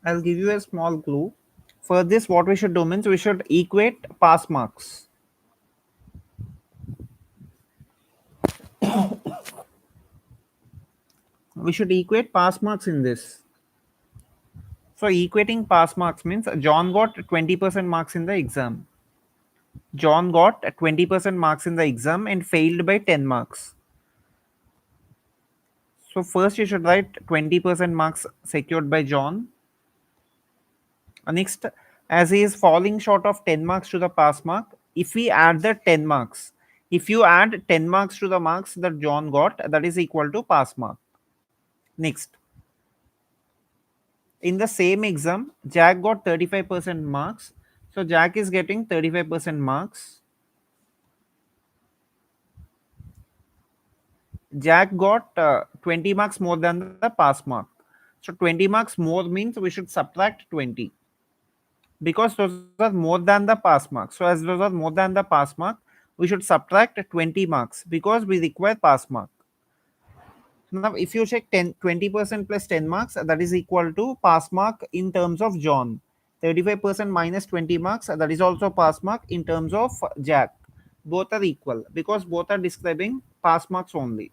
[SPEAKER 1] I'll give you a small clue. For this, what we should do means we should equate pass marks. We should equate pass marks in this. So equating pass marks means John got 20% marks in the exam. John got 20% marks in the exam and failed by 10 marks. So first you should write 20% marks secured by John. Next, as he is falling short of 10 marks to the pass mark, if we add the 10 marks, if you add 10 marks to the marks that John got, that is equal to pass mark. Next, in the same exam, Jack got 35% marks. So Jack is getting 35% marks. Jack got 20 marks more than the pass mark. So 20 marks more means we should subtract 20 because those are more than the pass mark. So as those are more than the pass mark, we should subtract 20 marks because we require pass mark. Now, if you check 20% plus 10 marks, that is equal to pass mark in terms of John. 35% minus 20 marks, that is also pass mark in terms of Jack. Both are equal because both are describing pass marks only.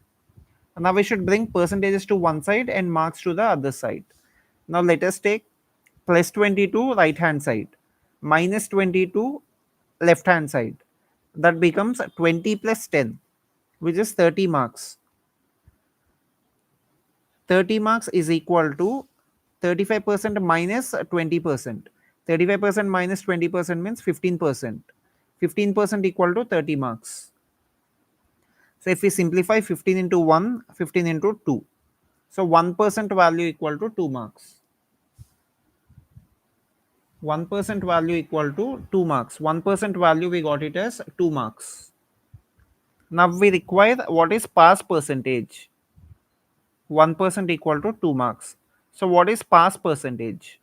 [SPEAKER 1] Now we should bring percentages to one side and marks to the other side. Now let us take plus 22 right hand side, minus 22 left hand side. That becomes 20 plus 10, which is 30 marks. 30 marks is equal to 35% minus 20%. 35% minus 20% means 15%. 15% equal to 30 marks. So if we simplify 15 into 1, 15 into 2. So 1% value equal to 2 marks. 1% value equal to 2 marks. 1% value we got it as 2 marks. Now we require what is pass percentage. 1% equal to 2 marks. So what is pass percentage?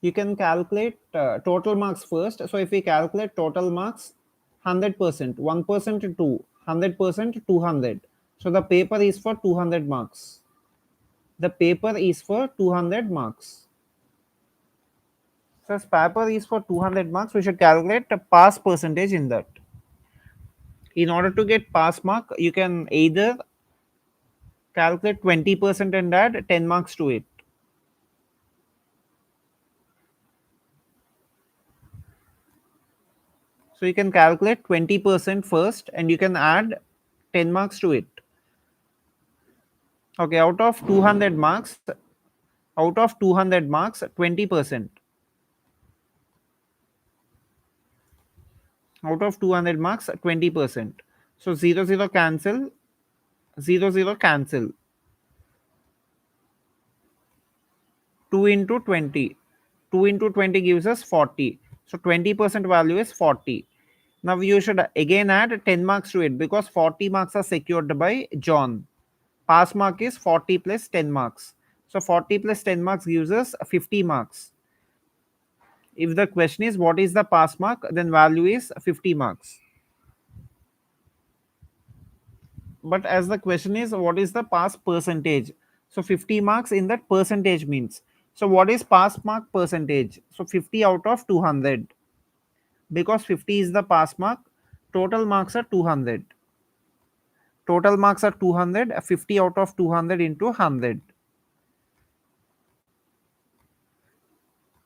[SPEAKER 1] You can calculate total marks first. So if we calculate total marks, 100%, 1% 2, 100% 200. So the paper is for 200 marks. The paper is for 200 marks. So as paper is for 200 marks, we should calculate the pass percentage in that. In order to get pass mark, you can either calculate 20% and add 10 marks to it. So you can calculate 20% first and you can add 10 marks to it. Okay, out of 200 marks, 20%. Out of 200 marks, 20%. So 0, 0 cancel, 0, 0 cancel. 2 into 20. 2 into 20 gives us 40. So 20% value is 40. Now you should again add 10 marks to it because 40 marks are secured by John. Pass mark is 40 plus 10 marks. So 40 plus 10 marks gives us 50 marks. If the question is what is the pass mark, then value is 50 marks. But as the question is what is the pass percentage, so 50 marks in that percentage means, so what is pass mark percentage? So 50 out of 200, because 50 is the pass mark, total marks are 200. Total marks are 200, 50 out of 200 into 100.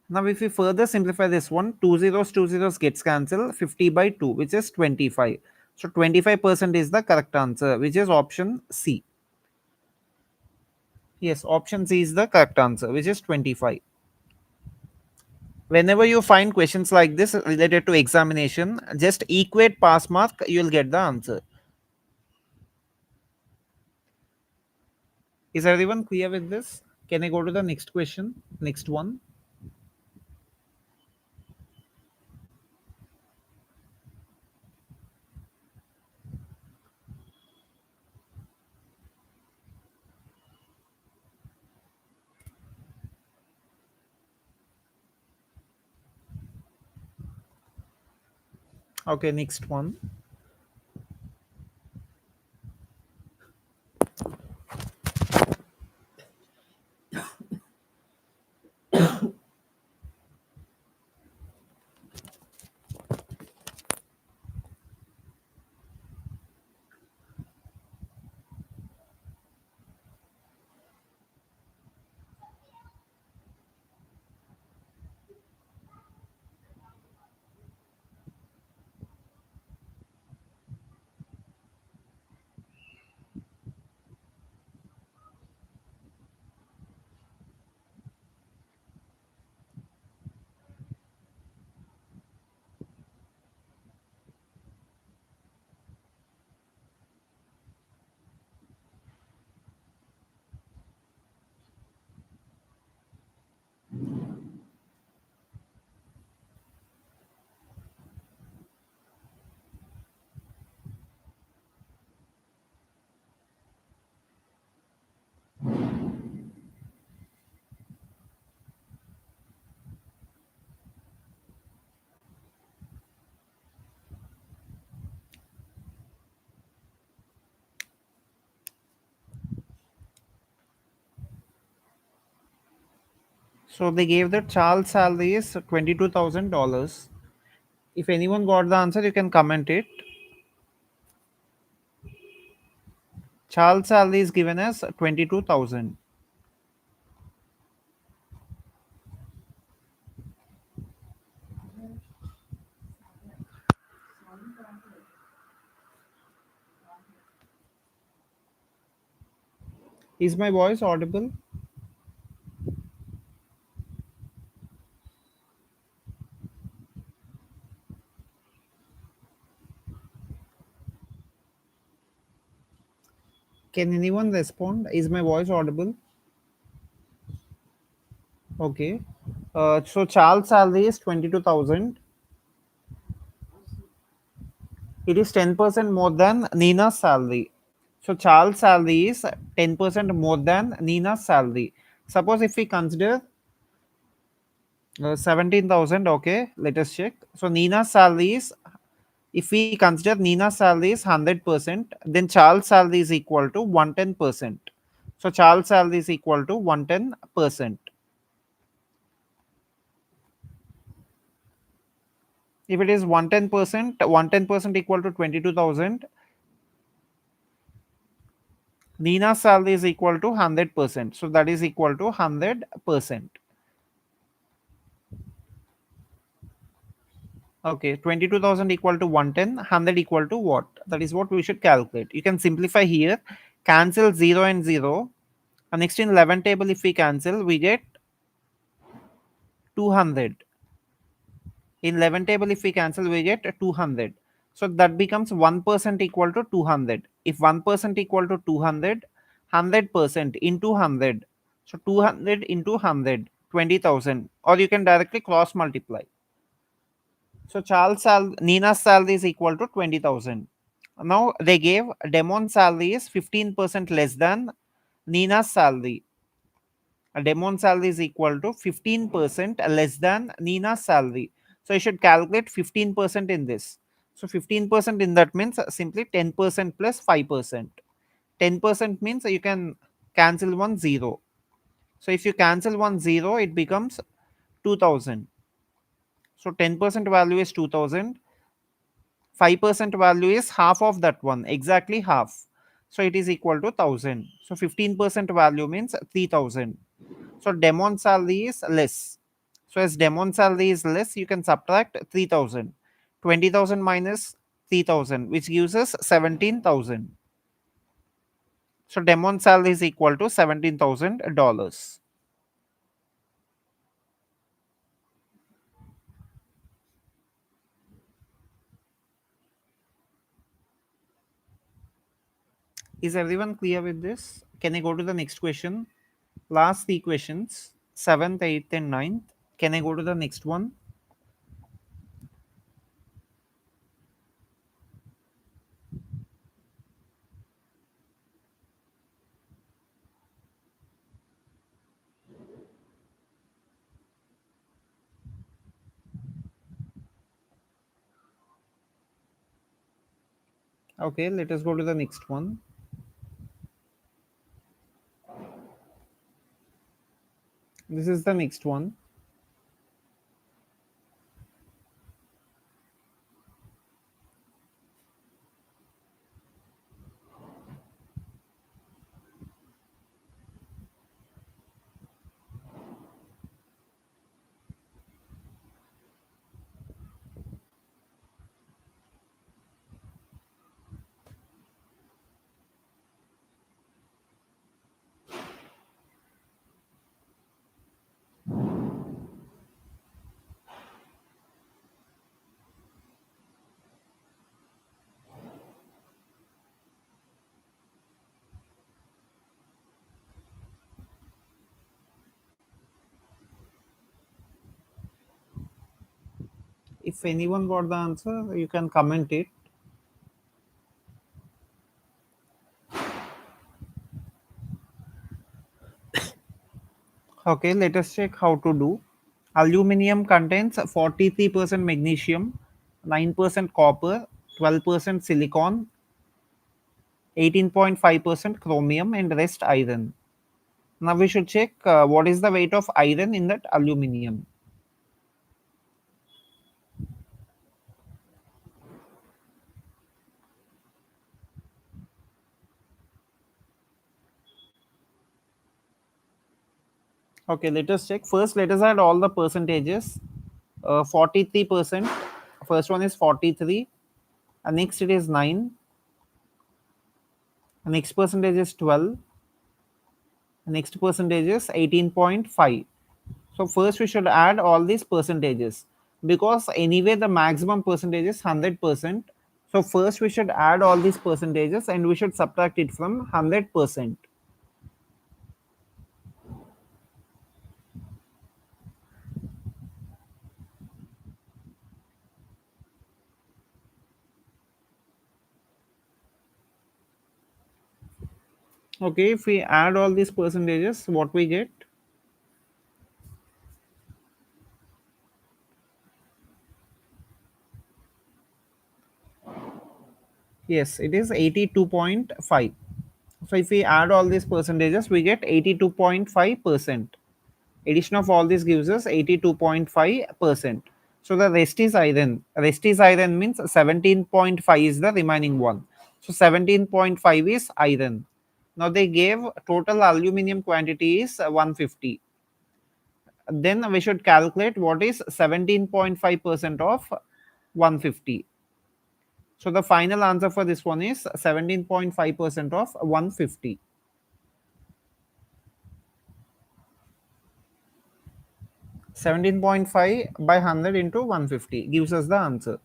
[SPEAKER 1] Now if we further simplify this one, two zeros gets cancelled, 50 by 2 which is 25. So 25% is the correct answer, which is option C. Yes, option C is the correct answer, which is 25. Whenever you find questions like this related to examination, just equate pass mark, you'll get the answer. Is everyone clear with this? Can I go to the next question? Next one. Okay, next one. So they gave that Charles' salary is $22,000. If anyone got the answer, you can comment it. Charles' salary is given as 22,000. Is my voice audible? Can anyone respond? Is my voice audible? Okay. So Charles' salary is 22,000. It is 10% more than Nina's salary. So Charles' salary is 10% more than Nina's salary. Suppose if we consider 17,000, okay, let us check. So Nina's salary is If we consider Nina's salary is 100%, then Charles' salary is equal to 110%. So Charles' salary is equal to 110%. If it is 110%, 110% equal to 22,000, Nina's salary is equal to 100%. So that is equal to 100%. Okay, 22,000 equal to 110, 100 equal to what? That is what we should calculate. You can simplify here, cancel 0 and 0. And next in 11 table, if we cancel, we get 200. In 11 table, if we cancel, we get 200. So that becomes 1% equal to 200. If 1% equal to 200, 100% into 100. So 200 into 100, 20,000. Or you can directly cross multiply. So Nina's salary is equal to 20,000. Now they gave Demon's salary is 15% less than Nina's salary. Demon's salary is equal to 15% less than Nina's salary. So you should calculate 15% in this. So 15% in that means simply 10% plus 5%. 10% means you can cancel one zero. So if you cancel one zero, it becomes 2000. So 10% value is 2000. 5% value is half of that one, exactly half. So it is equal to 1000. So 15% value means 3000. So Demon salary is less. So as Demon salary is less, you can subtract 3000. 20,000 minus 3000, which gives us 17,000. So Demon salary is equal to $17,000. Is everyone clear with this? Can I go to the next question? Last three questions, 7th, 8th, and ninth. Can I go to the next one? Okay, let us go to the next one. This is the next one. If anyone got the answer, you can comment it. Okay, let us check how to do. Aluminium contains 43% magnesium, 9% copper, 12% silicon, 18.5% chromium, and rest iron. Now we should check what is the weight of iron in that aluminium. Okay, let us check. First, let us add all the percentages. 43%. First one is 43. Next it is 9. Next percentage is 12. Next percentage is 18.5. So first we should add all these percentages because anyway the maximum percentage is 100%. So first we should add all these percentages and we should subtract it from 100%. Okay, if we add all these percentages, what we get? Yes, it is 82.5. So if we add all these percentages, we get 82.5%. Addition of all this gives us 82.5%. So the rest is iron. Rest is iron means 17.5 is the remaining one. So 17.5 is iron. Now they gave total aluminum quantity is 150. Then we should calculate what is 17.5% of 150. So the final answer for this one is 17.5% of 150. 17.5 by 100 into 150 gives us the answer.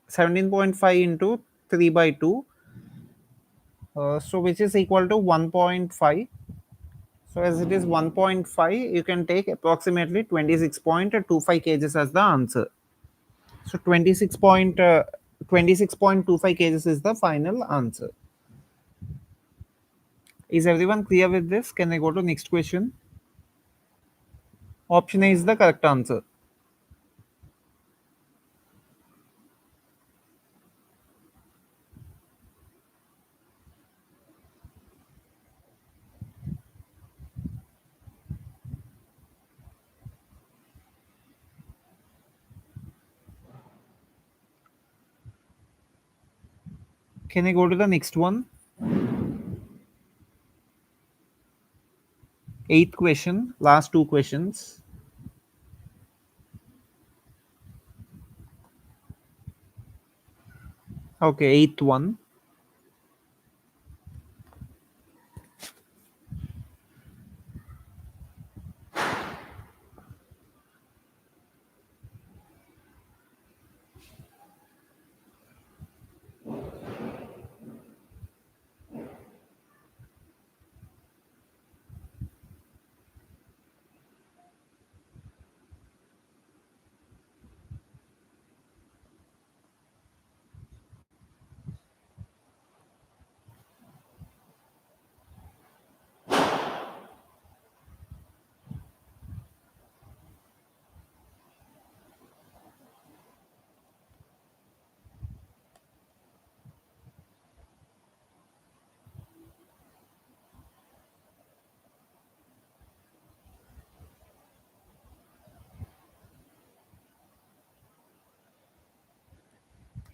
[SPEAKER 1] 17.5 into 3 by 2, so which is equal to 1.5. So as it is 1.5, you can take approximately 26.25 kgs as the answer. So 26.25 kgs is the final answer. Is everyone clear with this? Can I go to next question? Option A is the correct answer. Can I go to the next one? Eighth question, last two questions. Okay, eighth one.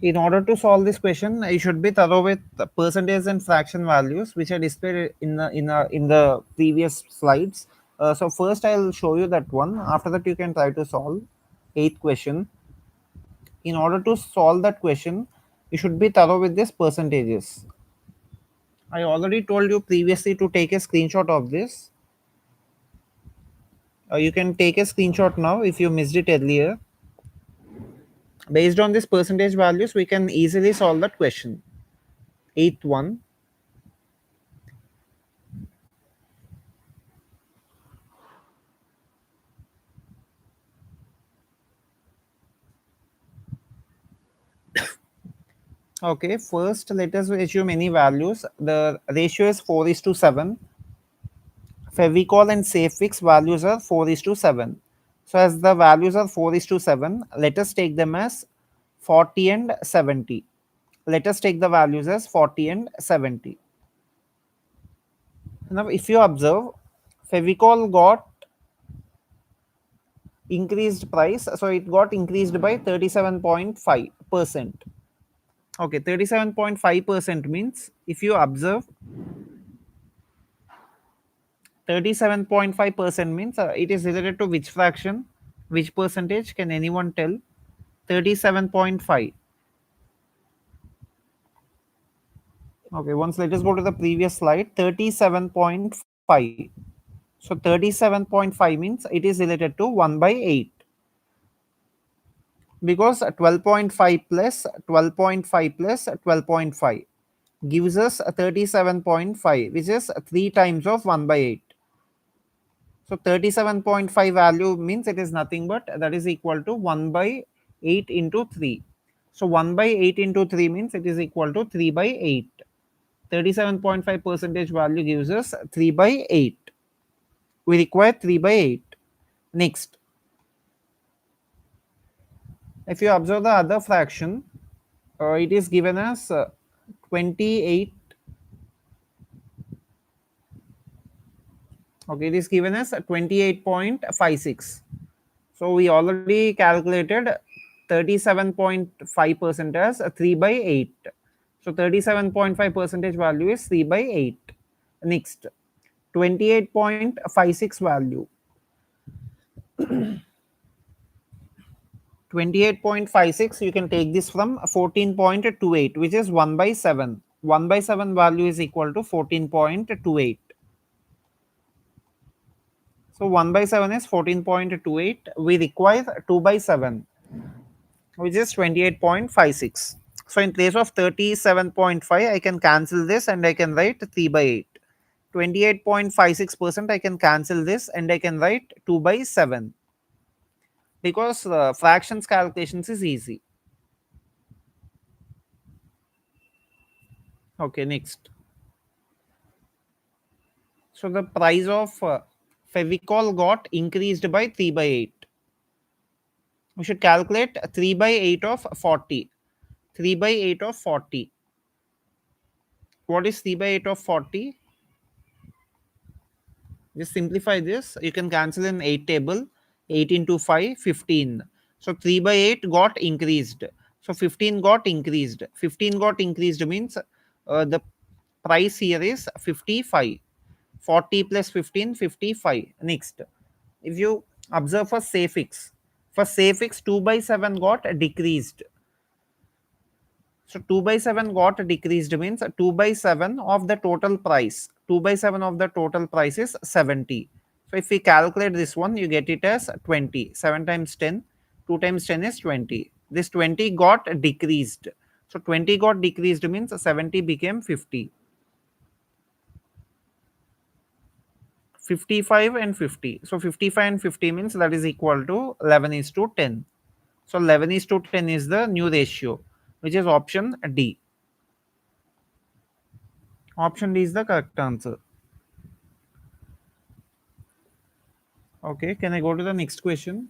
[SPEAKER 1] In order to solve this question, you should be thorough with the percentage and fraction values, which are displayed in the previous slides. So first, I'll show you that one. After that, you can try to solve eighth question. In order to solve that question, you should be thorough with these percentages. I already told you previously to take a screenshot of this. You can take a screenshot now if you missed it earlier. Based on this percentage values, we can easily solve that question. Eighth one. Okay, first let us assume any values. The ratio is 4 is to 7. Fevicol and Safex values are 4 is to 7. So as the values are 4 is to 7, let us take them as 40 and 70. Let us take the values as 40 and 70. Now if you observe, Fevicol got increased price, so it got increased by 37.5%. Okay, 37.5% means if you observe, 37.5% means it is related to which fraction, which percentage, can anyone tell? 37.5. Okay, once let us go to the previous slide. 37.5. So 37.5 means it is related to 1 by 8, because 12.5 plus 12.5 plus 12.5 gives us 37.5, which is 3 times of 1 by 8. So 37.5 value means it is nothing but that is equal to 1 by 8 into 3. So 1 by 8 into 3 means it is equal to 3 by 8. 37.5 percentage value gives us 3 by 8. We require 3 by 8. Next, if you observe the other fraction, it is given as 28. Okay, it is given as 28.56. So we already calculated 37.5% as 3 by 8. So 37.5 percentage value is 3 by 8. Next, 28.56 value. 28.56, you can take this from 14.28, which is 1 by 7. 1 by 7 value is equal to 14.28. So 1 by 7 is 14.28. We require 2 by 7, which is 28.56. So in place of 37.5, I can cancel this and I can write 3 by 8. 28.56% I can cancel this and I can write 2 by 7, because fractions calculations is easy. Okay, next. So the price of Fevicol got increased by 3 by 8. We should calculate 3 by 8 of 40. 3 by 8 of 40. What is 3 by 8 of 40? Just simplify this. You can cancel in 8 table. 8 into 5, 15. So 3 by 8 got increased. So 15 got increased. 15 got increased means the price here is 55. 40 plus 15, 55. Next, if you observe for Safex 2 by 7 got decreased. So 2 by 7 got decreased means 2 by 7 of the total price. 2 by 7 of the total price is 70. So if we calculate this one, you get it as 20. 7 times 10, 2 times 10 is 20. This 20 got decreased. So 20 got decreased means 70 became 50. 55 and 50. So 55 and 50 means that is equal to 11 is to 10. So 11 is to 10 is the new ratio, which is option D. Option D is the correct answer. Okay, can I go to the next question?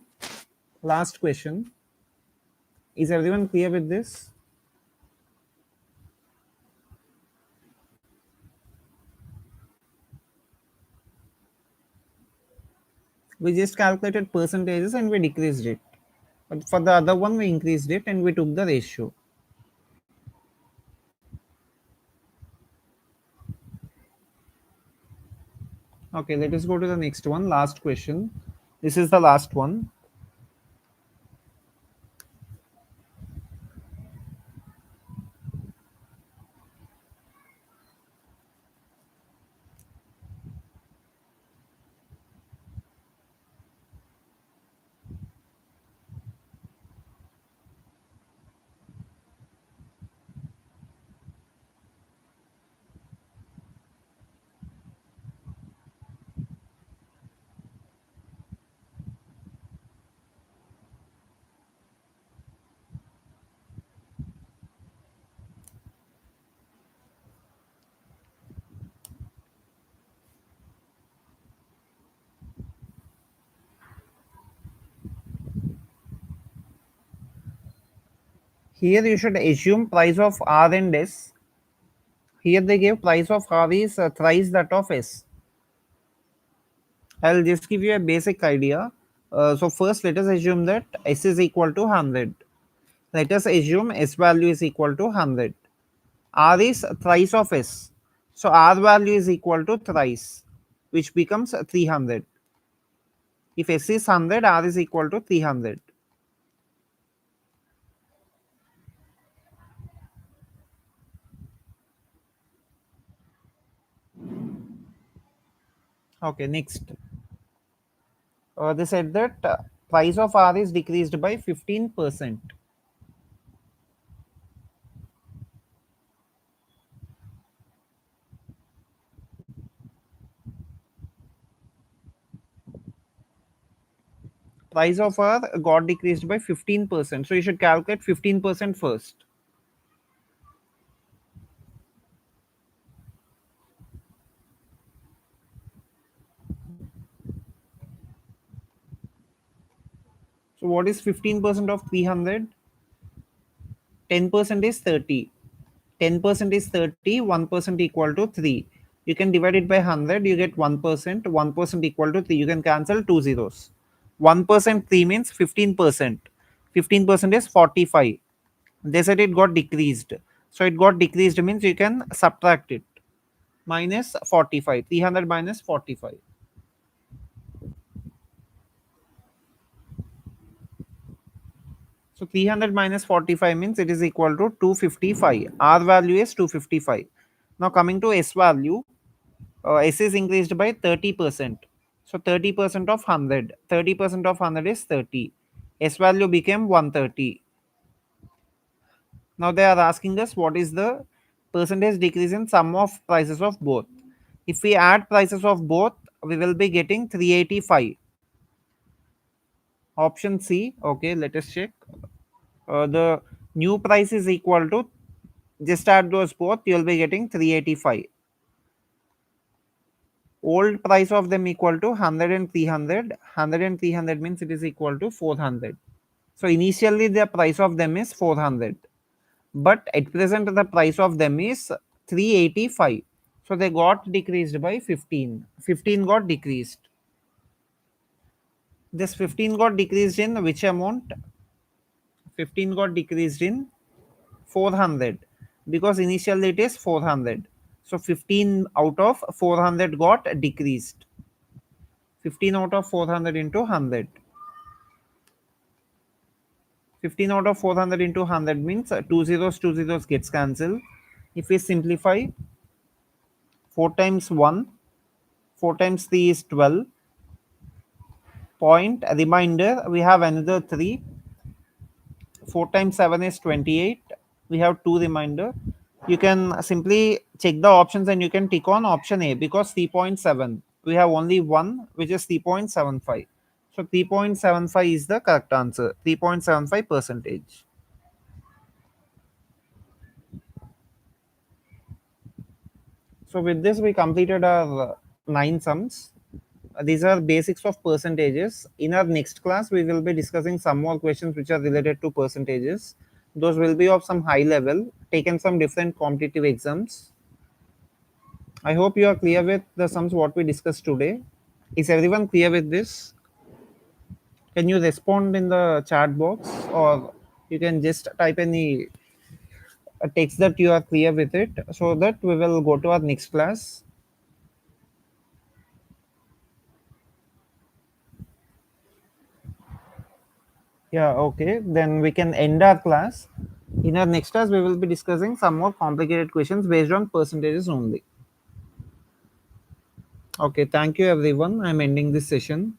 [SPEAKER 1] Last question. Is everyone clear with this? We just calculated percentages and we decreased it. But for the other one, we increased it and we took the ratio. Okay, let us go to the next one. Last question. This is the last one. Here you should assume price of R and S. Here they gave price of R is thrice that of S. I'll just give you a basic idea. So first let us assume that S is equal to 100. Let us assume S value is equal to 100. R is thrice of S. So R value is equal to thrice, which becomes 300. If S is 100, R is equal to 300. Okay, next. They said that price of R is decreased by 15%. Price of R got decreased by 15%. So you should calculate 15% first. So what is 15% of 300? 10% is 30. 10% is 30, 1% equal to 3. You can divide it by 100, you get 1%, 1% equal to 3. You can cancel two zeros. 1% 3 means 15%. 15% is 45. They said it got decreased. So it got decreased means you can subtract it. Minus 45. 300 minus 45. So 300 minus 45 means it is equal to 255. R value is 255. Now coming to S value, S is increased by 30%. So 30% of 100. 30% of 100 is 30. S value became 130. Now they are asking us what is the percentage decrease in sum of prices of both. If we add prices of both, we will be getting 385. Option C. Okay, let us check. The new price is equal to, just add those both, you will be getting 385. Old price of them equal to 100 and 300. 100 and 300 means it is equal to 400. So initially the price of them is 400, but at present the price of them is 385. So they got decreased by 15. 15 got decreased. This 15 got decreased in which amount? 15 got decreased in 400, because initially it is 400. So 15 out of 400 got decreased. 15 out of 400 into 100. 15 out of 400 into 100 means two zeros gets cancelled. If we simplify, 4 times 1, 4 times 3 is 12. Point reminder, we have another 3. 4 times 7 is 28. We have 2 reminder. You can simply check the options and you can tick on option A, because 3.7. We have only one, which is 3.75. So 3.75 is the correct answer. 3.75 percentage. So with this, we completed our 9 sums. These are basics of percentages. In our next class, we will be discussing some more questions which are related to percentages. Those will be of some high level, taken from different competitive exams. I hope you are clear with the sums what we discussed today. Is everyone clear with this? Can you respond in the chat box, or you can just type any text that you are clear with it, so that we will go to our next class. Yeah, okay. Then we can end our class. In our next class, we will be discussing some more complicated questions based on percentages only. Okay, thank you everyone. I'm ending this session.